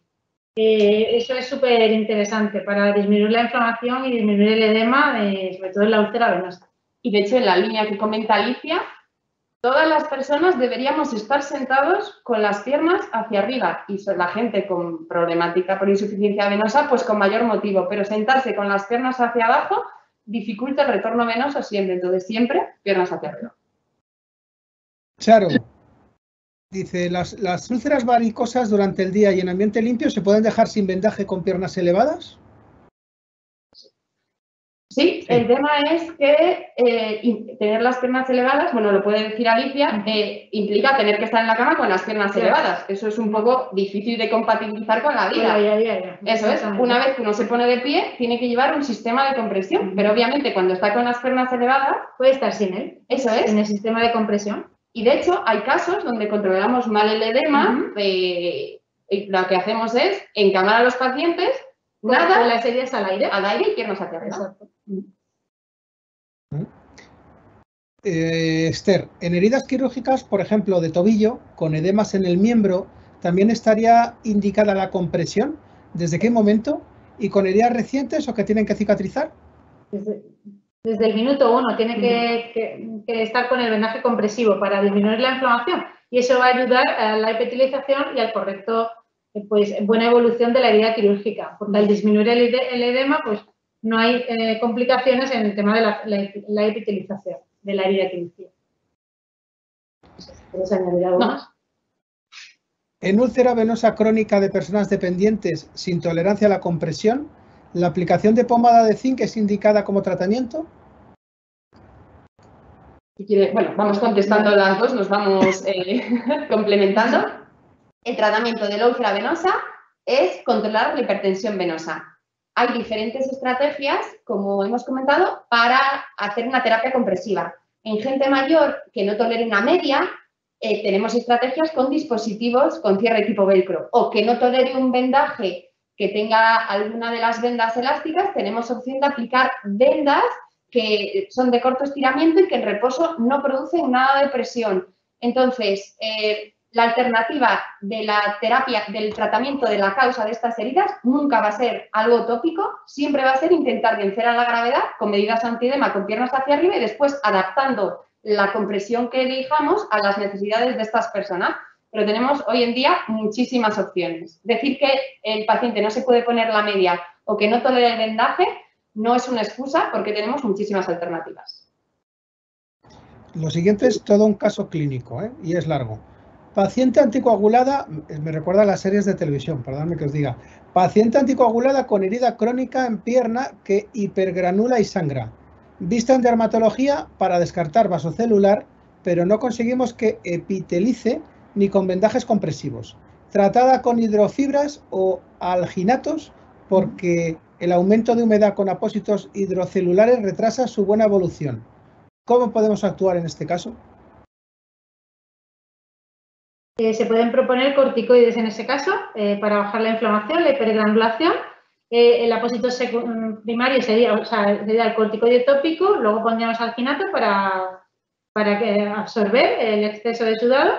Eso es súper interesante para disminuir la inflamación y disminuir el edema, sobre todo en la úlcera venosa. Y de hecho, en la línea que comenta Alicia, todas las personas deberíamos estar sentados con las piernas hacia arriba y la gente con problemática por insuficiencia venosa, pues con mayor motivo, pero sentarse con las piernas hacia abajo dificulta el retorno venoso siempre, entonces siempre piernas hacia arriba. Charo, dice, las úlceras varicosas durante el día y en ambiente limpio se pueden dejar sin vendaje con piernas elevadas. Sí, el tema es que tener las piernas elevadas, bueno, lo puede decir Alicia, implica tener que estar en la cama con las piernas elevadas. Eso es un poco difícil de compatibilizar con la vida. Eso es, una vez que uno se pone de pie, tiene que llevar un sistema de compresión, pero obviamente cuando está con las piernas elevadas, puede estar sin él. Eso es. En el sistema de compresión. Y de hecho, hay casos donde controlamos mal el edema, y lo que hacemos es encamar a los pacientes, nada, con las heridas al aire y piernas hacia arriba. Exacto. Esther, en heridas quirúrgicas, por ejemplo, de tobillo, con edemas en el miembro, ¿también estaría indicada la compresión? ¿Desde qué momento? ¿Y con heridas recientes o que tienen que cicatrizar? Desde el minuto 1 tiene que estar con el vendaje compresivo para disminuir la inflamación y eso va a ayudar a la epitelización y al correcto, pues, buena evolución de la herida quirúrgica, porque al disminuir el edema, pues no hay complicaciones en el tema de la epitelización de la herida quirúrgica. ¿Quieres añadir algo más? En úlcera venosa crónica de personas dependientes sin tolerancia a la compresión, ¿la aplicación de pomada de zinc es indicada como tratamiento? Si quiere, bueno, vamos contestando las dos, nos vamos complementando. El tratamiento de la úlcera venosa es controlar la hipertensión venosa. Hay diferentes estrategias, como hemos comentado, para hacer una terapia compresiva. En gente mayor que no tolere una media, tenemos estrategias con dispositivos con cierre tipo velcro, o que no tolere un vendaje que tenga alguna de las vendas elásticas, tenemos opción de aplicar vendas que son de corto estiramiento y que en reposo no producen nada de presión. Entonces, la alternativa de la terapia, del tratamiento de la causa de estas heridas nunca va a ser algo tópico, siempre va a ser intentar vencer a la gravedad con medidas antiedema con piernas hacia arriba y después adaptando la compresión que elijamos a las necesidades de estas personas. Pero tenemos hoy en día muchísimas opciones. Decir que el paciente no se puede poner la media o que no tolera el vendaje no es una excusa porque tenemos muchísimas alternativas. Lo siguiente es todo un caso clínico, y es largo. Paciente anticoagulada, me recuerda a las series de televisión, perdóname que os diga. Paciente anticoagulada con herida crónica en pierna que hipergranula y sangra. Vista en dermatología para descartar vasocelular, pero no conseguimos que epitelice ni con vendajes compresivos. Tratada con hidrofibras o alginatos porque el aumento de humedad con apósitos hidrocelulares retrasa su buena evolución. ¿Cómo podemos actuar en este caso? Se pueden proponer corticoides en ese caso para bajar la inflamación, la hipergranulación. El apósito primario sería el corticoide tópico, luego pondríamos alginato para absorber el exceso de sudado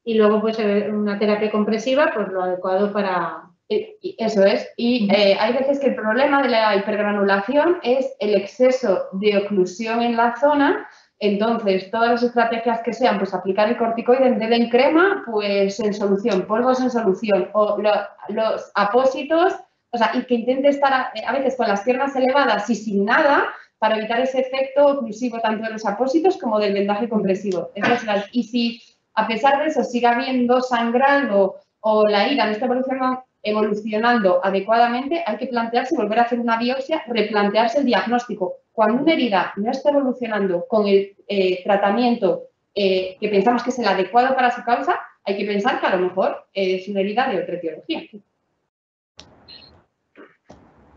y luego pues una terapia compresiva, pues lo adecuado para... Eso es. Y hay veces que el problema de la hipergranulación es el exceso de oclusión en la zona. Entonces, todas las estrategias que sean, pues aplicar el corticoide en vez de en crema, pues en solución, polvos en solución, o los apósitos, o sea, y que intente estar a veces con las piernas elevadas y sin nada para evitar ese efecto oclusivo tanto de los apósitos como del vendaje compresivo. Y si a pesar de eso sigue habiendo sangrando o la herida no está evolucionando adecuadamente, hay que plantearse, volver a hacer una biopsia, replantearse el diagnóstico. Cuando una herida no está evolucionando con el tratamiento que pensamos que es el adecuado para su causa, hay que pensar que a lo mejor es una herida de otra etiología.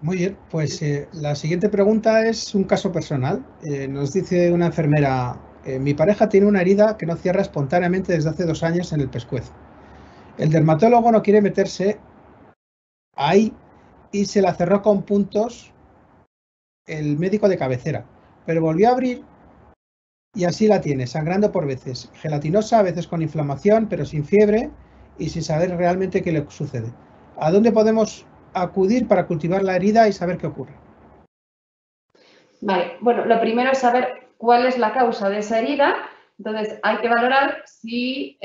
Muy bien, pues la siguiente pregunta es un caso personal. Nos dice una enfermera, mi pareja tiene una herida que no cierra espontáneamente desde hace 2 años en el pescuezo. El dermatólogo no quiere meterse ahí y se la cerró con puntos el médico de cabecera, pero volvió a abrir y así la tiene, sangrando por veces, gelatinosa, a veces con inflamación, pero sin fiebre y sin saber realmente qué le sucede. ¿A dónde podemos acudir para cultivar la herida y saber qué ocurre? Vale, bueno, lo primero es saber cuál es la causa de esa herida. Entonces, hay que valorar si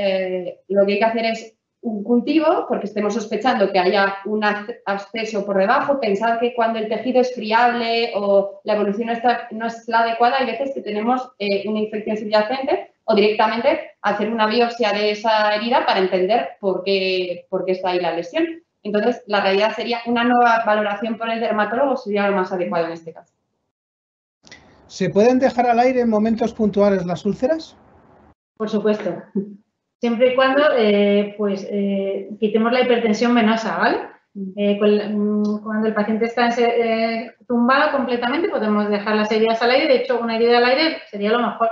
lo que hay que hacer es un cultivo, porque estemos sospechando que haya un absceso por debajo. Pensad que cuando el tejido es friable o la evolución no es la adecuada, hay veces que tenemos una infección subyacente, o directamente hacer una biopsia de esa herida para entender por qué está ahí la lesión. Entonces, la realidad sería una nueva valoración por el dermatólogo, sería lo más adecuado en este caso. ¿Se pueden dejar al aire en momentos puntuales las úlceras? Por supuesto. Siempre y cuando quitemos la hipertensión venosa, ¿vale? Cuando el paciente está tumbado completamente, podemos dejar las heridas al aire. De hecho, una herida al aire sería lo mejor.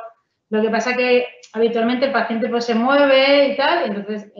Lo que pasa que habitualmente el paciente pues, se mueve y tal, entonces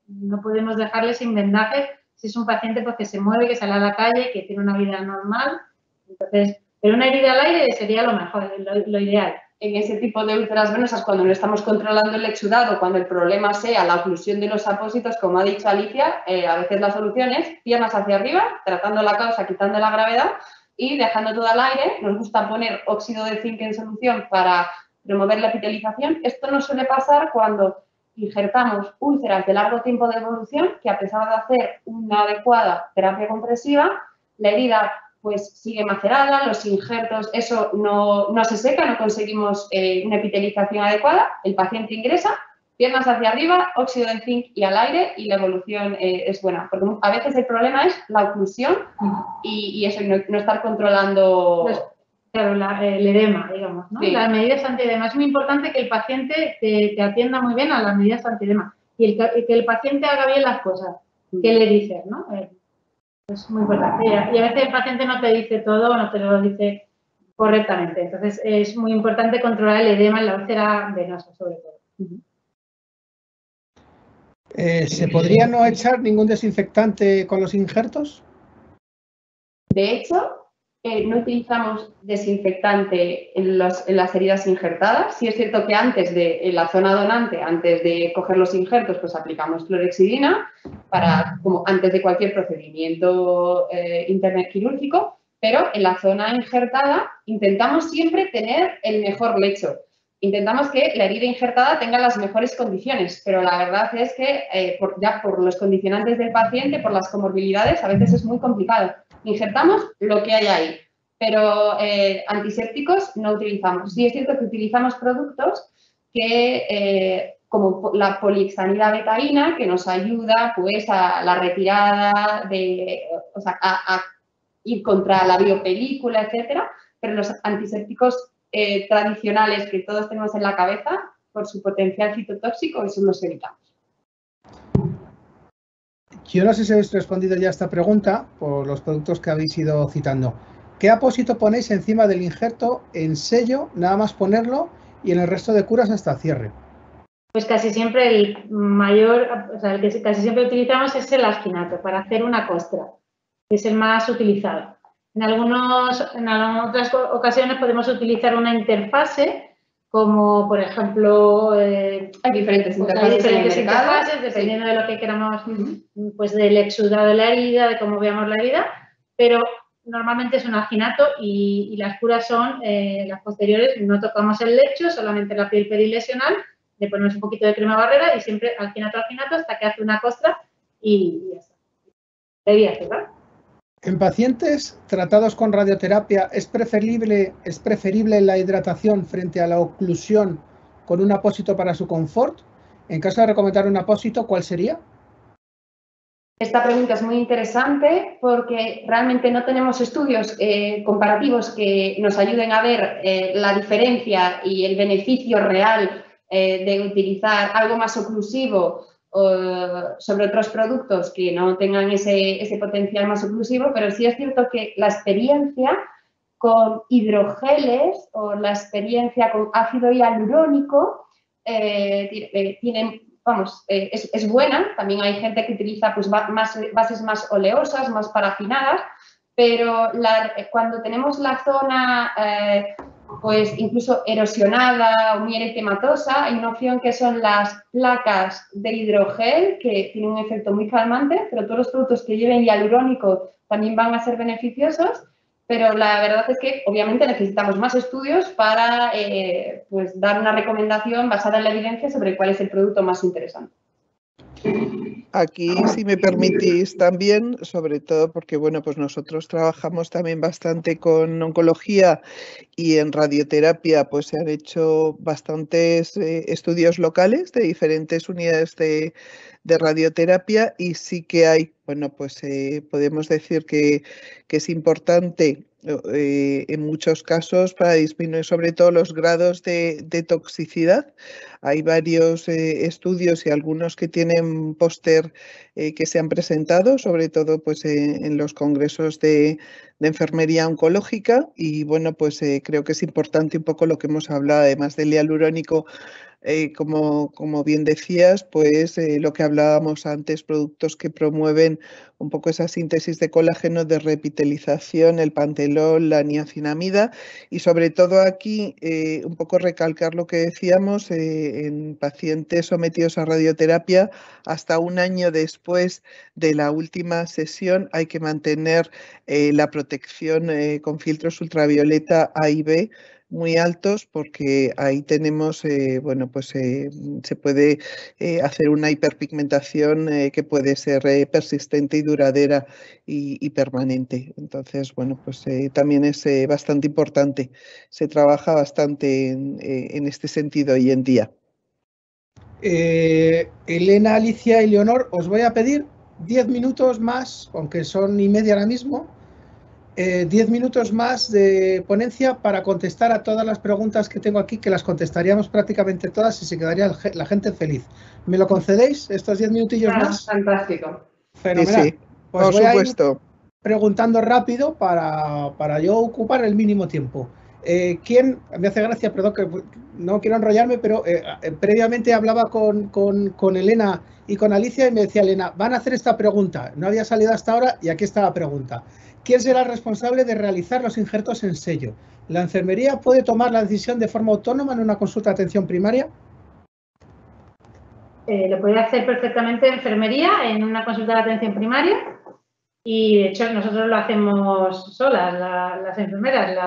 no podemos dejarle sin vendaje si es un paciente pues, que se mueve, que sale a la calle, que tiene una vida normal. Entonces, pero una herida al aire sería lo mejor, lo ideal. En ese tipo de úlceras venosas, cuando no estamos controlando el exudado, cuando el problema sea la oclusión de los apósitos, como ha dicho Alicia, a veces la solución es piernas hacia arriba, tratando la causa, quitando la gravedad y dejando todo al aire. Nos gusta poner óxido de zinc en solución para remover la epitelización. Esto no suele pasar cuando injertamos úlceras de largo tiempo de evolución, que a pesar de hacer una adecuada terapia compresiva, la herida pues sigue macerada, los injertos, eso no se seca, no conseguimos una epitelización adecuada, el paciente ingresa, piernas hacia arriba, óxido de zinc y al aire y la evolución es buena. Porque a veces el problema es la oclusión y eso, no estar controlando... Claro, el edema, digamos, ¿no? Sí. Las medidas antiedema. Es muy importante que el paciente te atienda muy bien a las medidas antiedema y que el paciente haga bien las cosas. ¿Qué le dices, no? Es muy importante. Y a veces el paciente no te dice todo, no te lo dice correctamente. Entonces, es muy importante controlar el edema en la úlcera venosa, sobre todo. ¿Se podría no echar ningún desinfectante con los injertos? De hecho, no utilizamos desinfectante en las heridas injertadas. Sí es cierto que en la zona donante, antes de coger los injertos, pues aplicamos clorhexidina como antes de cualquier procedimiento interno-quirúrgico, pero en la zona injertada intentamos siempre tener el mejor lecho. Intentamos que la herida injertada tenga las mejores condiciones, pero la verdad es que ya por los condicionantes del paciente, por las comorbilidades, a veces es muy complicado. Injertamos lo que hay ahí, pero antisépticos no utilizamos. Sí es cierto que utilizamos productos que, como la polihexanida betaína, que nos ayuda pues, a la retirada, a ir contra la biopelícula, etcétera, pero los antisépticos tradicionales que todos tenemos en la cabeza, por su potencial citotóxico, eso los evitamos. Yo no sé si habéis respondido ya a esta pregunta por los productos que habéis ido citando. ¿Qué apósito ponéis encima del injerto en sello, nada más ponerlo, y en el resto de curas hasta cierre? Pues casi siempre el que casi siempre utilizamos es el alginato para hacer una costra, que es el más utilizado. En otras ocasiones podemos utilizar una interfase, como por ejemplo, hay diferentes interfases, dependiendo de lo que queramos, pues del exudado de la herida, de cómo veamos la herida, pero normalmente es un alginato y las curas son las posteriores, no tocamos el lecho, solamente la piel perilesional, le ponemos un poquito de crema barrera y siempre alginato hasta que hace una costra y ya está. Debía hacer, ¿verdad? En pacientes tratados con radioterapia, ¿es preferible la hidratación frente a la oclusión con un apósito para su confort? En caso de recomendar un apósito, ¿cuál sería? Esta pregunta es muy interesante porque realmente no tenemos estudios comparativos que nos ayuden a ver la diferencia y el beneficio real de utilizar algo más oclusivo sobre otros productos que no tengan ese potencial más oclusivo, pero sí es cierto que la experiencia con hidrogeles o la experiencia con ácido hialurónico tienen vamos, es buena. También hay gente que utiliza pues, bases más oleosas, más parafinadas, pero cuando tenemos la zona pues incluso erosionada o muy eritematosa, hay una opción que son las placas de hidrogel, que tienen un efecto muy calmante, pero todos los productos que lleven hialurónico también van a ser beneficiosos, pero la verdad es que obviamente necesitamos más estudios para pues, dar una recomendación basada en la evidencia sobre cuál es el producto más interesante. Aquí, si me permitís también, sobre todo porque, bueno, pues nosotros trabajamos también bastante con oncología y en radioterapia, pues se han hecho bastantes estudios locales de diferentes unidades de radioterapia y sí que hay, bueno, pues podemos decir que es importante en muchos casos para disminuir sobre todo los grados de toxicidad. Hay varios estudios y algunos que tienen póster que se han presentado, sobre todo pues, en los congresos de enfermería oncológica y bueno, pues creo que es importante un poco lo que hemos hablado, además del hialurónico, como bien decías, pues lo que hablábamos antes, productos que promueven un poco esa síntesis de colágeno, de repitelización, el pantelol, la niacinamida y sobre todo aquí un poco recalcar lo que decíamos en pacientes sometidos a radioterapia hasta un año después de la última sesión hay que mantener la protección con filtros ultravioleta A y B muy altos porque ahí tenemos, bueno, pues se puede hacer una hiperpigmentación que puede ser persistente y duradera y permanente. Entonces, bueno, pues también es bastante importante. Se trabaja bastante en este sentido hoy en día. Elena, Alicia y Leonor, os voy a pedir 10 minutos más, aunque son y media ahora mismo, 10 minutos más de ponencia para contestar a todas las preguntas que tengo aquí, que las contestaríamos prácticamente todas y se quedaría la gente feliz. ¿Me lo concedéis estos 10 minutillos más? Fantástico. Fenomenal. Sí, pues por voy supuesto. A ir preguntando rápido para yo ocupar el mínimo tiempo. ¿Quién? Me hace gracia, perdón, que no quiero enrollarme, pero previamente hablaba con Elena y con Alicia y me decía Elena, van a hacer esta pregunta. No había salido hasta ahora y aquí está la pregunta. ¿Quién será el responsable de realizar los injertos en sello? ¿La enfermería puede tomar la decisión de forma autónoma en una consulta de atención primaria? Lo puede hacer perfectamente enfermería en una consulta de atención primaria y de hecho nosotros lo hacemos solas, las enfermeras,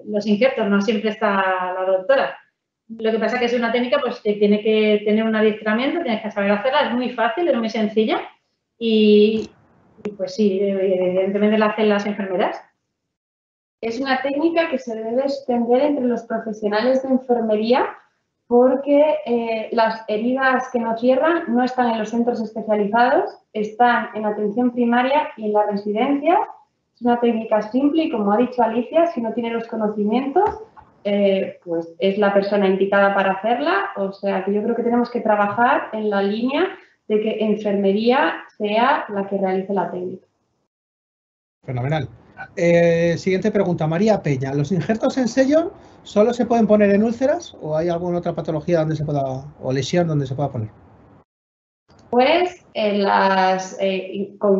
los injertos, no siempre está la doctora. Lo que pasa es que es una técnica pues, que tiene que tener un adiestramiento, tienes que saber hacerla, es muy fácil, es muy sencilla y pues sí, evidentemente la hacen las enfermeras. Es una técnica que se debe extender entre los profesionales de enfermería porque las heridas que no cierran no están en los centros especializados, están en atención primaria y en la residencia. Es una técnica simple y, como ha dicho Alicia, si no tiene los conocimientos, pues es la persona indicada para hacerla. O sea que yo creo que tenemos que trabajar en la línea de que enfermería sea la que realice la técnica. Fenomenal. Siguiente pregunta, María Peña. ¿Los injertos en sello solo se pueden poner en úlceras o hay alguna otra patología donde se pueda, o lesión donde se pueda poner? Pues en los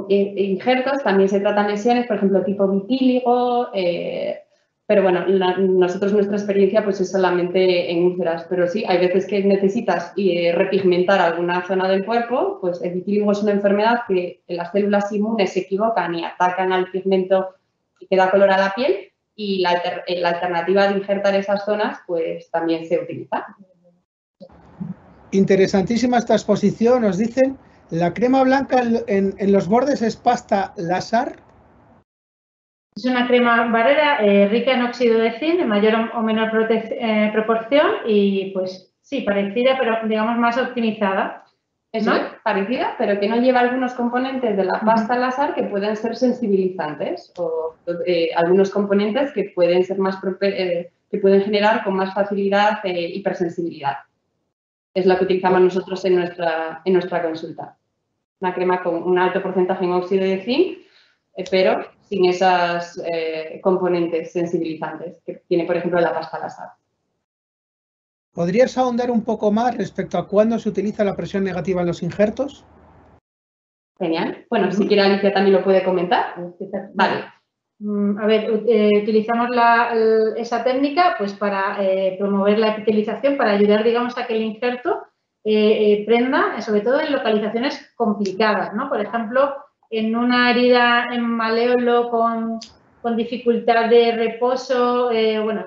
injertos también se tratan lesiones, por ejemplo, tipo vitíligo, pero bueno, nosotros nuestra experiencia pues es solamente en úlceras, pero sí, hay veces que necesitas repigmentar alguna zona del cuerpo, pues el vitíligo es una enfermedad que las células inmunes se equivocan y atacan al pigmento que da color a la piel y la alternativa de injertar esas zonas pues también se utiliza. Interesantísima esta exposición. Nos dicen, ¿la crema blanca en los bordes es pasta láser? Es una crema barrera rica en óxido de zinc en mayor o menor proporción y pues sí, parecida, pero digamos más optimizada. Eso es, parecida, pero que no lleva algunos componentes de la pasta láser que pueden ser sensibilizantes o algunos componentes que pueden ser más que pueden generar con más facilidad hipersensibilidad. Es lo que utilizamos nosotros en nuestra consulta. Una crema con un alto porcentaje en óxido de zinc, pero sin esos componentes sensibilizantes que tiene, por ejemplo, la pasta láser. ¿Podrías ahondar un poco más respecto a cuándo se utiliza la presión negativa en los injertos? Genial. Bueno, si quiere Alicia también lo puede comentar. Vale. A ver, utilizamos esa técnica pues para promover la epitelización, para ayudar, digamos, a que el injerto prenda, sobre todo en localizaciones complicadas, ¿no? Por ejemplo, en una herida en maléolo con dificultad de reposo, bueno,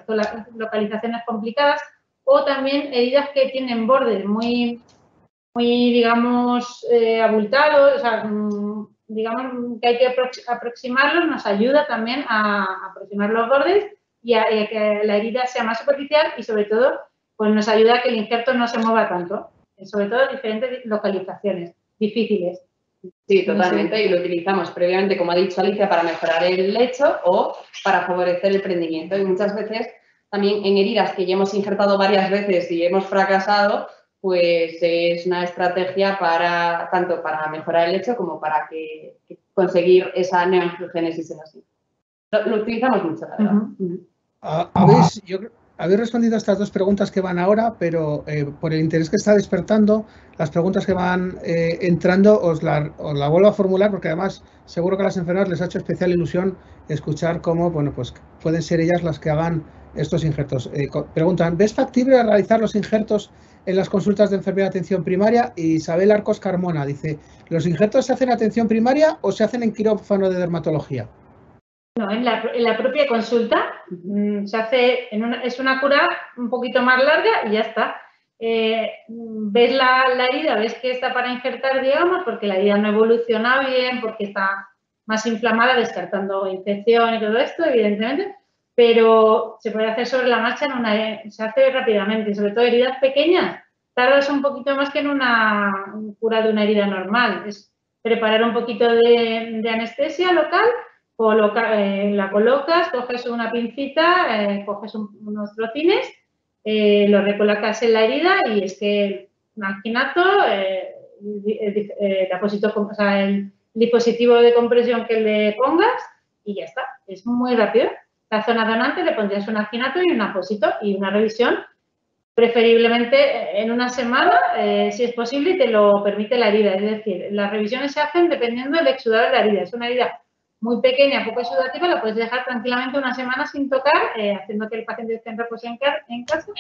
localizaciones complicadas, o también heridas que tienen bordes muy digamos, abultados, o sea, digamos que hay que aproximarlos, nos ayuda también a aproximar los bordes y a que la herida sea más superficial y, sobre todo, pues nos ayuda a que el injerto no se mueva tanto, sobre todo en diferentes localizaciones difíciles. Sí, totalmente, y lo utilizamos previamente, como ha dicho Alicia, para mejorar el lecho o para favorecer el prendimiento. Y muchas veces también en heridas que ya hemos injertado varias veces y hemos fracasado, pues es una estrategia tanto para mejorar el lecho como para conseguir esa neoangiogénesis en así. Lo utilizamos mucho, la verdad. Habéis respondido a estas dos preguntas que van ahora, pero por el interés que está despertando, las preguntas que van entrando os la vuelvo a formular, porque además seguro que a las enfermeras les ha hecho especial ilusión escuchar cómo, bueno, pues pueden ser ellas las que hagan estos injertos. Preguntan, ¿ves factible realizar los injertos en las consultas de enfermera de atención primaria? Y Isabel Arcos Carmona dice, ¿los injertos se hacen en atención primaria o se hacen en quirófano de dermatología? No, en la propia consulta se hace, es una cura un poquito más larga y ya está. Ves la herida, ves que está para injertar, digamos, porque la herida no evoluciona bien, porque está más inflamada, descartando infección y todo esto, evidentemente, pero se puede hacer sobre la marcha, se hace rápidamente, sobre todo heridas pequeñas, tardas un poquito más que en una cura de una herida normal. Es preparar un poquito de anestesia local, la colocas, coges una pincita, coges unos trocines, lo recolocas en la herida y es que un alginato, el dispositivo de compresión que le pongas y ya está. Es muy rápido. La zona donante le pondrías un alginato y un apósito y una revisión, preferiblemente en una semana, si es posible, y te lo permite la herida. Es decir, las revisiones se hacen dependiendo del exudado de la herida. Es una herida muy pequeña, poco exudativa, la puedes dejar tranquilamente una semana sin tocar, haciendo que el paciente esté en reposo en casa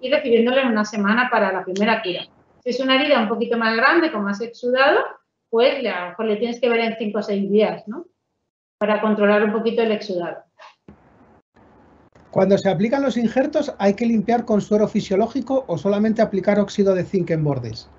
y recibiéndolo en una semana para la primera cura. Si es una herida un poquito más grande, con más exudado, pues a lo mejor le tienes que ver en 5 o 6 días, ¿no? Para controlar un poquito el exudado. Cuando se aplican los injertos, ¿hay que limpiar con suero fisiológico o solamente aplicar óxido de zinc en bordes?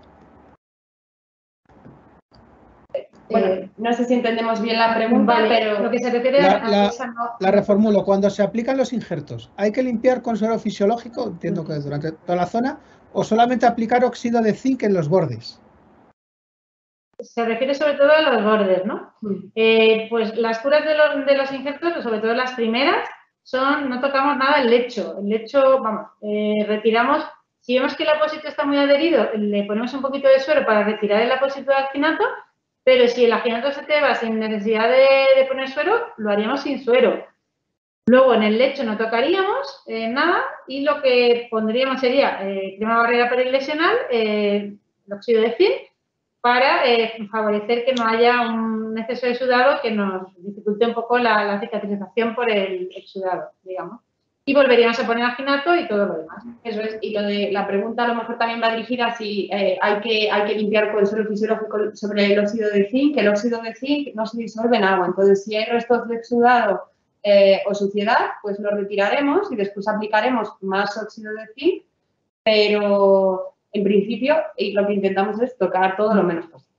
Bueno, no sé si entendemos bien la pregunta, vale, pero lo que se refiere la reformulo. Cuando se aplican los injertos, ¿hay que limpiar con suero fisiológico, entiendo que durante toda la zona, o solamente aplicar óxido de zinc en los bordes? Se refiere sobre todo a los bordes, ¿no? Pues las curas de los injertos, sobre todo las primeras, no tocamos nada el lecho. El lecho, vamos, retiramos, si vemos que el apósito está muy adherido, le ponemos un poquito de suero para retirar el apósito de alginato, pero si el alginato se te va sin necesidad de poner suero, lo haríamos sin suero. Luego en el lecho no tocaríamos nada y lo que pondríamos sería crema barrera perilesional, el óxido de zinc, para favorecer que no haya un exceso de exudado que nos dificulte un poco la cicatrización por el exudado, digamos. Y volveríamos a poner alginato y todo lo demás. Eso es, y lo de la pregunta a lo mejor también va dirigida a si hay que limpiar con suero fisiológico sobre el óxido de zinc, que el óxido de zinc no se disuelve en agua. Entonces, si hay restos de exudado o suciedad, pues lo retiraremos y después aplicaremos más óxido de zinc, pero en principio lo que intentamos es tocar todo lo menos posible.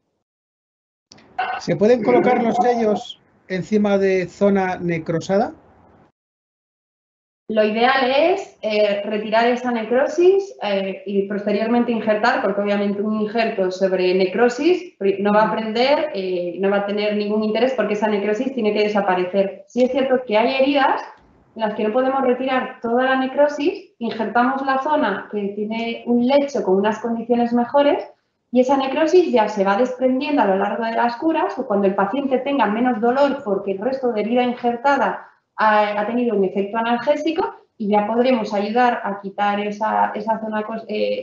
¿Se pueden colocar los sellos encima de zona necrosada? Lo ideal es retirar esa necrosis y posteriormente injertar, porque obviamente un injerto sobre necrosis no va a prender, no va a tener ningún interés porque esa necrosis tiene que desaparecer. Sí es cierto que hay heridas en las que no podemos retirar toda la necrosis, injertamos la zona que tiene un lecho con unas condiciones mejores y esa necrosis ya se va desprendiendo a lo largo de las curas o cuando el paciente tenga menos dolor porque el resto de herida injertada ha tenido un efecto analgésico, y ya podremos ayudar a quitar esa zona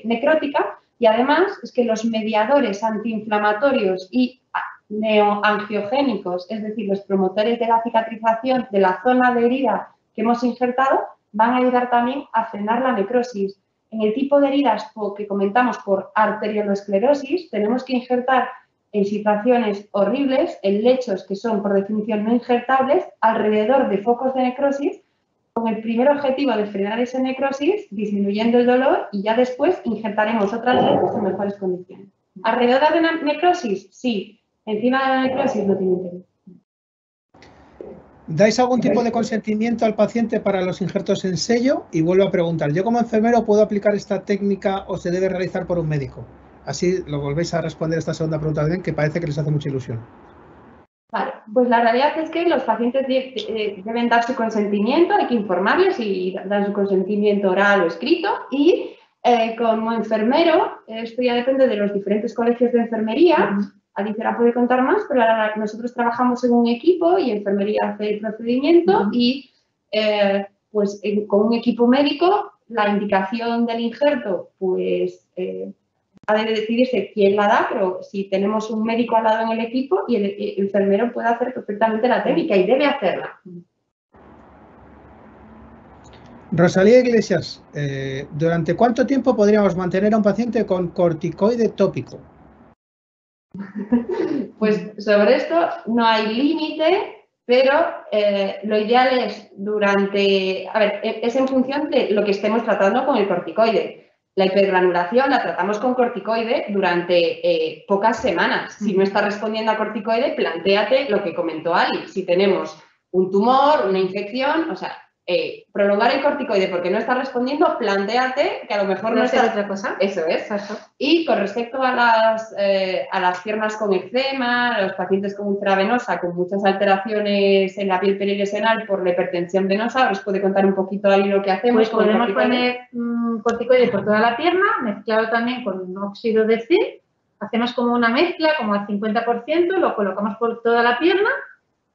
necrótica. Y además es que los mediadores antiinflamatorios y neoangiogénicos, es decir, los promotores de la cicatrización de la zona de herida que hemos injertado, van a ayudar también a frenar la necrosis. En el tipo de heridas que comentamos por arteriolosclerosis, tenemos que injertar en situaciones horribles, en lechos que son por definición no injertables, alrededor de focos de necrosis, con el primer objetivo de frenar esa necrosis, disminuyendo el dolor, y ya después injertaremos otras veces en mejores condiciones. ¿Alrededor de la necrosis? Sí. Encima de la necrosis no tiene interés. ¿Dais algún tipo de consentimiento al paciente para los injertos en sello? Y vuelvo a preguntar, ¿yo como enfermero puedo aplicar esta técnica o se debe realizar por un médico? Así lo volvéis a responder esta segunda pregunta también, que parece que les hace mucha ilusión. Vale, pues la realidad es que los pacientes deben dar su consentimiento, hay que informarles y dar su consentimiento oral o escrito, y como enfermero, esto ya depende de los diferentes colegios de enfermería. Alicia puede contar más, pero ahora nosotros trabajamos en un equipo y enfermería hace el procedimiento y pues con un equipo médico la indicación del injerto pues ha de decidirse quién la da, pero si tenemos un médico al lado en el equipo y el enfermero puede hacer perfectamente la técnica y debe hacerla. Rosalía Iglesias, ¿durante cuánto tiempo podríamos mantener a un paciente con corticoide tópico? Pues sobre esto no hay límite, pero lo ideal es es en función de lo que estemos tratando con el corticoide. La hipergranulación la tratamos con corticoide durante pocas semanas. Si no está respondiendo a corticoide, plantéate lo que comentó Ali. Si tenemos un tumor, una infección, o sea, prolongar el corticoide porque no está respondiendo, plantéate que a lo mejor no está otra cosa. Eso es. Exacto. Y con respecto a las piernas con eczema, a los pacientes con úlcera venosa, con muchas alteraciones en la piel perilesional por la hipertensión venosa, ¿os puede contar un poquito ahí lo que hacemos? Pues podemos poner corticoide por toda la pierna, mezclado también con un óxido de zinc. Hacemos como una mezcla, como al 50%, lo colocamos por toda la pierna.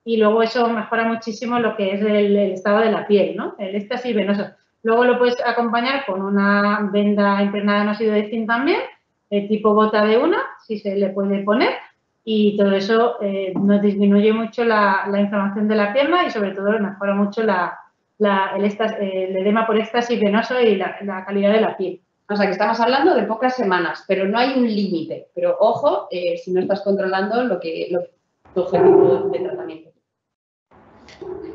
Y luego eso mejora muchísimo lo que es el estado de la piel, ¿no? El éxtasis venoso. Luego lo puedes acompañar con una venda impregnada en óxido de zinc también, tipo bota de una, si se le puede poner. Y todo eso nos disminuye mucho la inflamación de la pierna y sobre todo mejora mucho el edema por éxtasis venoso y la calidad de la piel. O sea que estamos hablando de pocas semanas, pero no hay un límite. Pero ojo, si no estás controlando tu objetivo de tratamiento.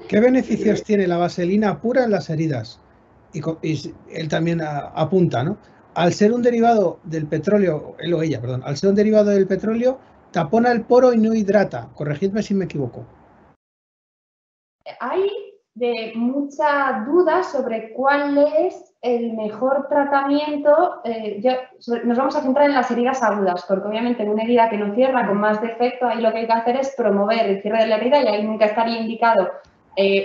¿Qué beneficios tiene la vaselina pura en las heridas? Y él también apunta, ¿no? Al ser un derivado del petróleo, él o ella, perdón, al ser un derivado del petróleo, tapona el poro y no hidrata. Corregidme si me equivoco. Hay mucha duda sobre cuál es el mejor tratamiento. Nos vamos a centrar en las heridas agudas, porque obviamente en una herida que no cierra con más defecto, ahí lo que hay que hacer es promover el cierre de la herida y ahí nunca estaría indicado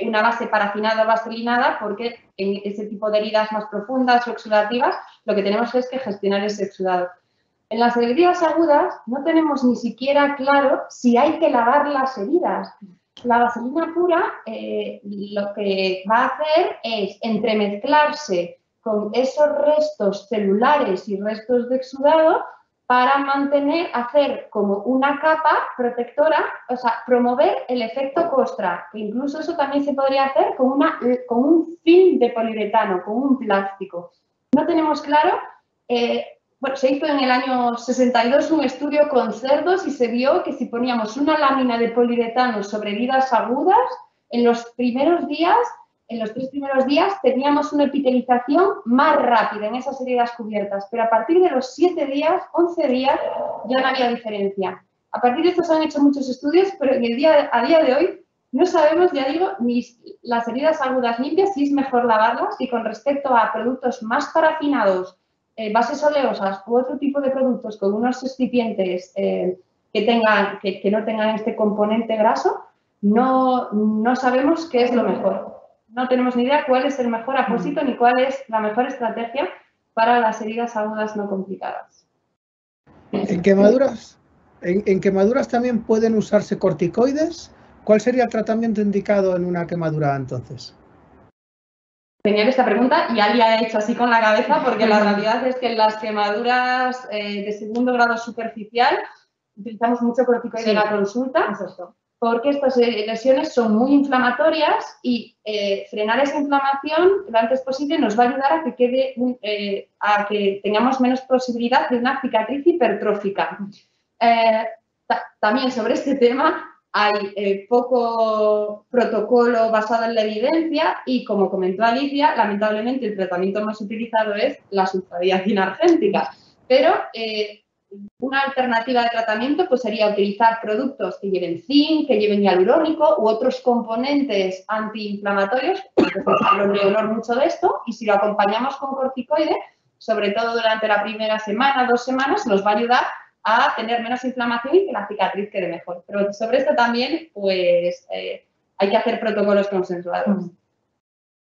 una base parafinada o vaselinada, porque en ese tipo de heridas más profundas o exudativas lo que tenemos es que gestionar ese exudado. En las heridas agudas no tenemos ni siquiera claro si hay que lavar las heridas. La vaselina pura lo que va a hacer es entremezclarse con esos restos celulares y restos de exudado para hacer como una capa protectora, o sea, promover el efecto costra, que incluso eso también se podría hacer con un film de poliuretano, con un plástico. No tenemos claro, bueno, se hizo en el año 62 un estudio con cerdos y se vio que si poníamos una lámina de poliuretano sobre heridas agudas, en los 3 primeros días teníamos una epitelización más rápida en esas heridas cubiertas, pero a partir de los 7 días, 11 días, ya no había diferencia. A partir de esto se han hecho muchos estudios, pero a día de hoy no sabemos, ya digo, ni las heridas agudas limpias, si es mejor lavarlas, y con respecto a productos más parafinados, bases oleosas u otro tipo de productos con unos excipientes que no tengan este componente graso, no sabemos qué es lo mejor. No tenemos ni idea cuál es el mejor apósito ni cuál es la mejor estrategia para las heridas agudas no complicadas. ¿En quemaduras también pueden usarse corticoides? ¿Cuál sería el tratamiento indicado en una quemadura entonces? Genial esta pregunta, y Ali ha hecho así con la cabeza, porque la realidad es que en las quemaduras de segundo grado superficial utilizamos mucho corticoide en la consulta, porque estas lesiones son muy inflamatorias y frenar esa inflamación lo antes posible nos va a ayudar a que tengamos menos posibilidad de una cicatriz hipertrófica. También sobre este tema hay poco protocolo basado en la evidencia y, como comentó Alicia, lamentablemente el tratamiento más utilizado es la sulfadiazina argéntica. Pero una alternativa de tratamiento pues, sería utilizar productos que lleven zinc, que lleven hialurónico u otros componentes antiinflamatorios. Entonces, hablo de olor mucho de esto, y si lo acompañamos con corticoide, sobre todo durante la primera semana, 2 semanas, nos va a ayudar a tener menos inflamación y que la cicatriz quede mejor. Pero sobre esto también, pues, hay que hacer protocolos consensuados.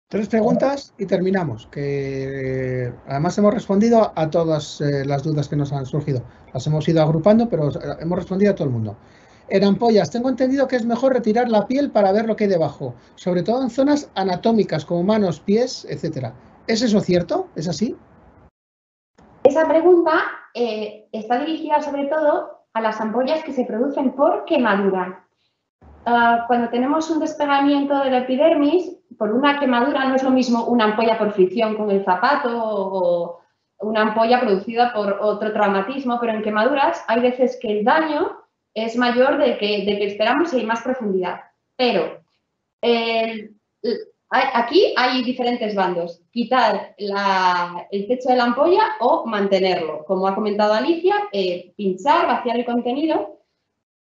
3 preguntas y terminamos, que además hemos respondido a todas las dudas que nos han surgido. Las hemos ido agrupando, pero hemos respondido a todo el mundo. En ampollas, tengo entendido que es mejor retirar la piel para ver lo que hay debajo, sobre todo en zonas anatómicas como manos, pies, etc. ¿Es eso cierto? ¿Es así? Esa pregunta está dirigida sobre todo a las ampollas que se producen por quemadura. Cuando tenemos un despegamiento de la epidermis, por una quemadura no es lo mismo una ampolla por fricción con el zapato o una ampolla producida por otro traumatismo, pero en quemaduras hay veces que el daño es mayor del que esperamos y hay más profundidad. Pero aquí hay diferentes bandos: quitar el techo de la ampolla o mantenerlo. Como ha comentado Alicia, pinchar, vaciar el contenido.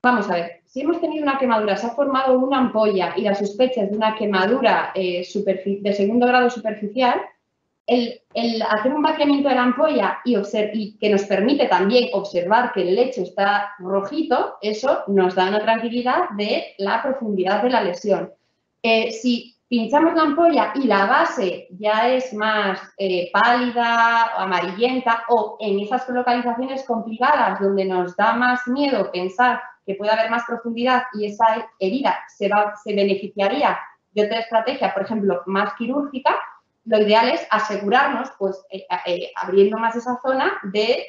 Vamos a ver, si hemos tenido una quemadura, se ha formado una ampolla y la sospecha es de una quemadura de segundo grado superficial, el hacer un vaciamiento de la ampolla y que nos permite también observar que el lecho está rojito, eso nos da una tranquilidad de la profundidad de la lesión. Si pinchamos la ampolla y la base ya es más pálida, amarillenta, o en esas localizaciones complicadas donde nos da más miedo pensar que puede haber más profundidad y esa herida se beneficiaría de otra estrategia, por ejemplo, más quirúrgica, lo ideal es asegurarnos, pues, abriendo más esa zona de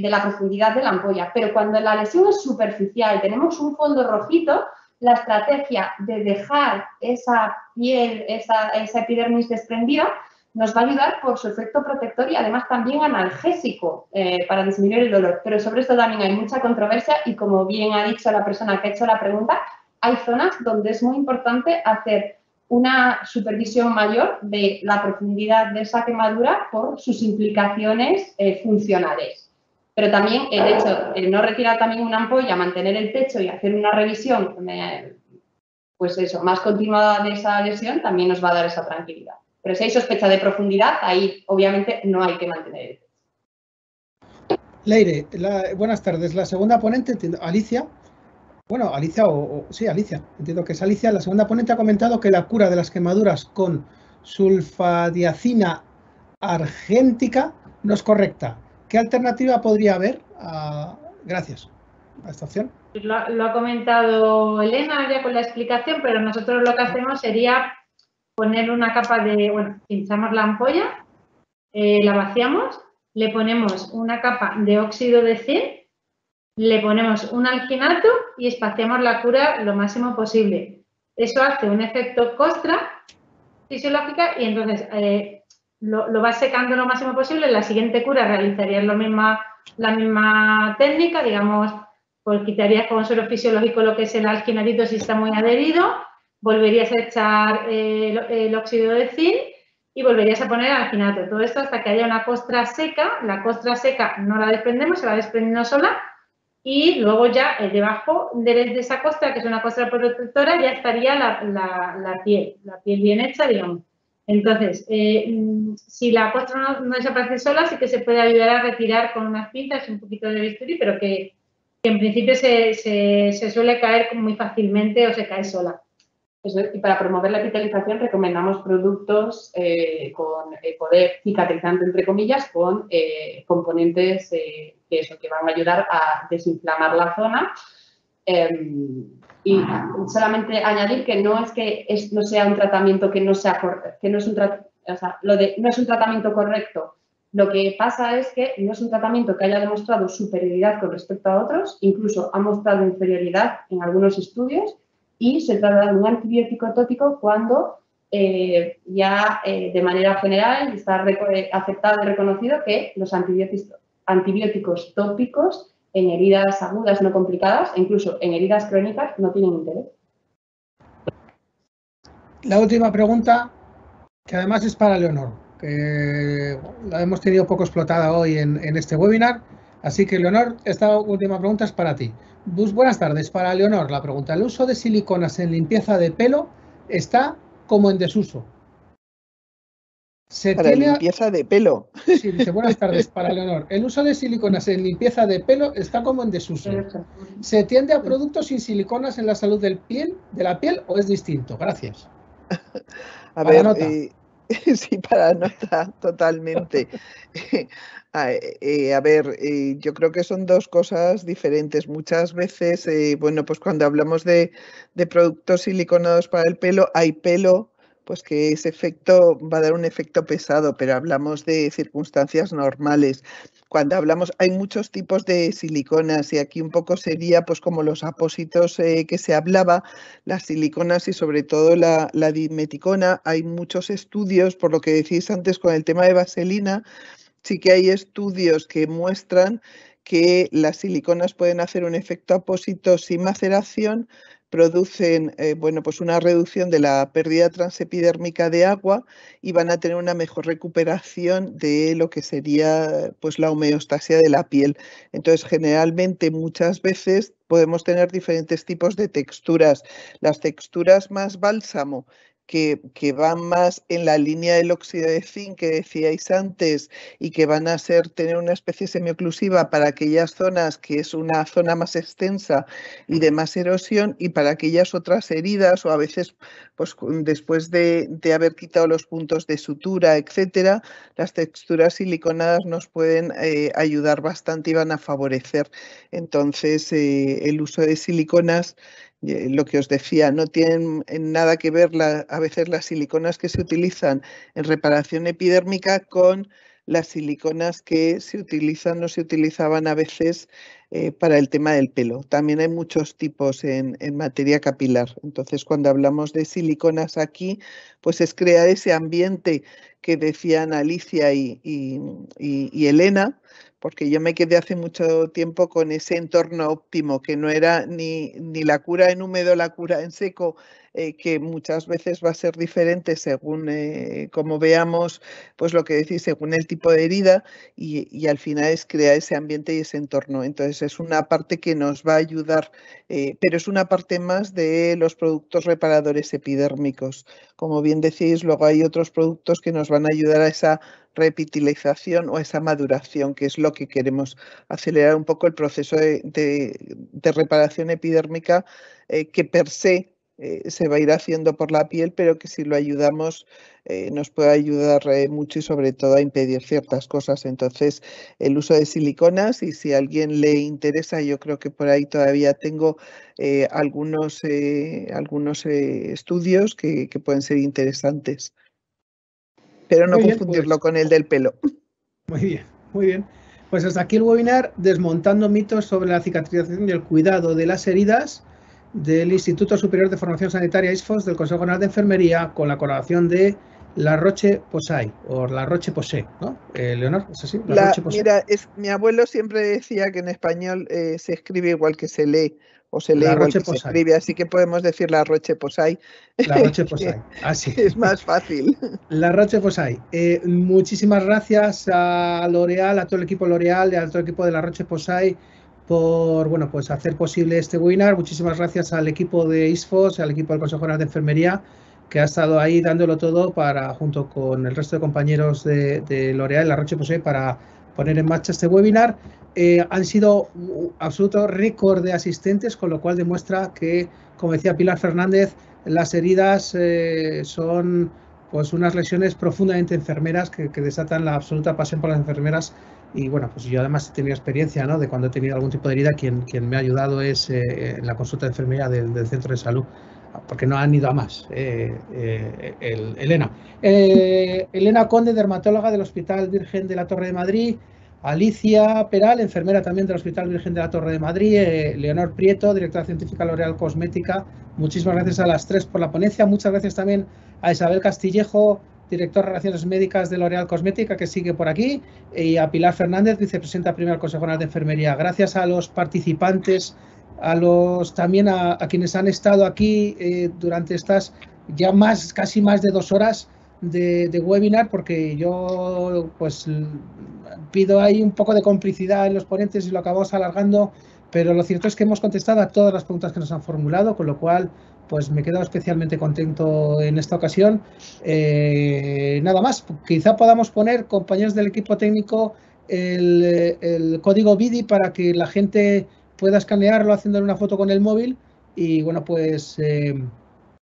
la profundidad de la ampolla. Pero cuando la lesión es superficial, tenemos un fondo rojito, la estrategia de dejar esa piel, esa epidermis desprendida, nos va a ayudar por su efecto protector y además también analgésico para disminuir el dolor. Pero sobre esto también hay mucha controversia y, como bien ha dicho la persona que ha hecho la pregunta, hay zonas donde es muy importante hacer una supervisión mayor de la profundidad de esa quemadura por sus implicaciones funcionales. Pero también el hecho de no retirar también una ampolla, mantener el techo y hacer una revisión pues eso, más continuada de esa lesión también nos va a dar esa tranquilidad. Pero si hay sospecha de profundidad, ahí obviamente no hay que mantener el techo. Leire, buenas tardes. La segunda ponente, Alicia. Bueno, Alicia sí, Alicia. Entiendo que es Alicia. La segunda ponente ha comentado que la cura de las quemaduras con sulfadiazina argéntica no es correcta. ¿Qué alternativa podría haber? Gracias a esta opción. Lo ha comentado Elena ya con la explicación, pero nosotros lo que hacemos sería poner una capa de, bueno, pinchamos la ampolla, la vaciamos, le ponemos una capa de óxido de zinc, le ponemos un alginato y espaciamos la cura lo máximo posible. Eso hace un efecto costra fisiológica y entonces lo vas secando lo máximo posible. En la siguiente cura realizarías la misma técnica, digamos, pues quitarías con suero fisiológico lo que es el alginatito si está muy adherido, volverías a echar el óxido de zinc y volverías a poner alginato. Todo esto hasta que haya una costra seca. La costra seca no la desprendemos, se va desprendiendo sola y luego ya debajo de esa costra, que es una costra protectora, ya estaría la piel bien hecha, digamos. Entonces, si la costra no desaparece sola, sí que se puede ayudar a retirar con unas pinzas y un poquito de bisturí, pero que en principio se suele caer muy fácilmente o se cae sola. Y para promover la epitelización recomendamos productos con poder cicatrizante, entre comillas, con componentes que van a ayudar a desinflamar la zona. Y solamente añadir que no es que no sea un tratamiento que no es un o sea, no es un tratamiento correcto. Lo que pasa es que no es un tratamiento que haya demostrado superioridad con respecto a otros, incluso ha mostrado inferioridad en algunos estudios, y se trata de un antibiótico tópico cuando ya de manera general está aceptado y reconocido que los antibióticos tópicos en heridas agudas no complicadas, e incluso en heridas crónicas, no tienen interés. La última pregunta, que además es para Leonor, que la hemos tenido poco explotada hoy en este webinar. Así que, Leonor, esta última pregunta es para ti. Buenas tardes. Para Leonor, la pregunta: ¿el uso de siliconas en limpieza de pelo está como en desuso? Para limpieza de pelo. Sí, dice, buenas tardes, para Leonor. ¿El uso de siliconas en limpieza de pelo está como en desuso? ¿Se tiende a productos sin siliconas en la salud de la piel o es distinto? Gracias. A ver, sí, para nota, totalmente. A ver, yo creo que son dos cosas diferentes. Muchas veces, bueno, pues cuando hablamos de productos siliconados para el pelo, hay pelo pues que ese efecto va a dar un efecto pesado, pero hablamos de circunstancias normales. Cuando hablamos, hay muchos tipos de siliconas y aquí un poco sería pues como los apósitos que se hablaba, las siliconas y sobre todo la dimeticona. Hay muchos estudios, por lo que decís antes con el tema de vaselina, sí que hay estudios que muestran que las siliconas pueden hacer un efecto apósito sin maceración, producen bueno, pues una reducción de la pérdida transepidérmica de agua y van a tener una mejor recuperación de lo que sería pues la homeostasia de la piel. Entonces, generalmente, muchas veces podemos tener diferentes tipos de texturas. Las texturas más bálsamo, que van más en la línea del óxido de zinc que decíais antes y que van a tener una especie semioclusiva para aquellas zonas que es una zona más extensa y de más erosión, y para aquellas otras heridas o a veces pues después de haber quitado los puntos de sutura, etcétera, las texturas siliconadas nos pueden ayudar bastante y van a favorecer. Entonces, el uso de siliconas, lo que os decía, no tienen nada que ver a veces las siliconas que se utilizan en reparación epidérmica con las siliconas que se utilizan o se utilizaban a veces para el tema del pelo. También hay muchos tipos en materia capilar. Entonces, cuando hablamos de siliconas aquí, pues es crear ese ambiente que decían Alicia y Elena, porque yo me quedé hace mucho tiempo con ese entorno óptimo, que no era ni la cura en húmedo, la cura en seco, que muchas veces va a ser diferente según como veamos, pues lo que decís, según el tipo de herida, y al final es crear ese ambiente y ese entorno. Entonces es una parte que nos va a ayudar, pero es una parte más de los productos reparadores epidérmicos. Como bien decís, luego hay otros productos que nos van a ayudar a esa repitilización o esa maduración, que es lo que queremos, acelerar un poco el proceso de reparación epidérmica, que per se se va a ir haciendo por la piel, pero que si lo ayudamos nos puede ayudar mucho y sobre todo a impedir ciertas cosas. Entonces, el uso de siliconas, y si a alguien le interesa, yo creo que por ahí todavía tengo algunos estudios que pueden ser interesantes. Pero no confundirlo con el del pelo. Muy bien, muy bien. Pues hasta aquí el webinar desmontando mitos sobre la cicatrización y el cuidado de las heridas del Instituto Superior de Formación Sanitaria ISFOS del Consejo Nacional de Enfermería, con la colaboración de La Roche-Posay, o La Roche-Posay, ¿no? Leonor, ¿es así? Mira, mi abuelo siempre decía que en español se escribe igual que se lee, o se lee igual que se escribe, así que podemos decir La Roche-Posay. La Roche-Posay, así. Es más fácil. La Roche-Posay. Muchísimas gracias a L'Oréal, a todo el equipo L'Oréal y a todo el equipo de La Roche-Posay por pues hacer posible este webinar. Muchísimas gracias al equipo de ISFOS, al equipo del Consejo Nacional de Enfermería, que ha estado ahí dándolo todo junto con el resto de compañeros de L'Oréal y La Roche-Posay, para poner en marcha este webinar. Han sido un absoluto récord de asistentes, con lo cual demuestra que, como decía Pilar Fernández, las heridas son pues unas lesiones profundamente enfermeras que desatan la absoluta pasión por las enfermeras. Y bueno, pues yo además he tenido experiencia, ¿no?, de cuando he tenido algún tipo de herida, quien me ha ayudado es en la consulta de enfermería del centro de salud. porque no han ido a más, Elena. Elena Conde, dermatóloga del Hospital Virgen de la Torre de Madrid. Alicia Peral, enfermera también del Hospital Virgen de la Torre de Madrid. Leonor Prieto, directora científica L'Oréal Cosmética. Muchísimas gracias a las tres por la ponencia. Muchas gracias también a Isabel Castillejo, director de Relaciones Médicas de L'Oréal Cosmética, que sigue por aquí, y a Pilar Fernández, vicepresidenta primera del Consejo Nacional de Enfermería. Gracias a los participantes, también a quienes han estado aquí durante estas ya casi más de 2 horas de webinar, porque yo pues pido ahí un poco de complicidad en los ponentes y lo acabamos alargando, pero lo cierto es que hemos contestado a todas las preguntas que nos han formulado, con lo cual pues me he quedado especialmente contento en esta ocasión. Nada más, quizá podamos poner, compañeros del equipo técnico, el código BIDI para que la gente pueda escanearlo haciéndole una foto con el móvil y, bueno, pues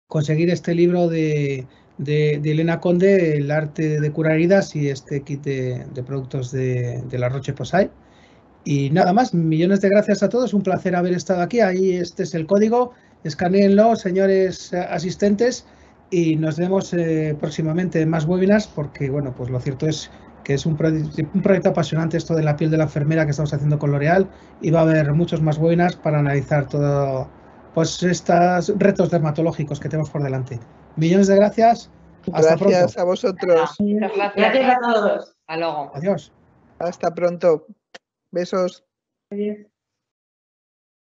conseguir este libro de Elena Conde, El arte de curar heridas, y este kit de productos de la Roche-Posay. Y nada más, millones de gracias a todos, un placer haber estado aquí. Ahí este es el código, escanéenlo, señores asistentes, y nos vemos próximamente en más webinars, porque, bueno, pues lo cierto es que es un proyecto apasionante esto de la piel de la enfermera que estamos haciendo con L'Oréal, y va a haber muchos más webinars para analizar todo, pues, estos retos dermatológicos que tenemos por delante. Millones de gracias. Hasta pronto. Gracias a vosotros. Muchas gracias. Gracias a todos. Hasta luego. Adiós. Hasta pronto. Besos. Adiós.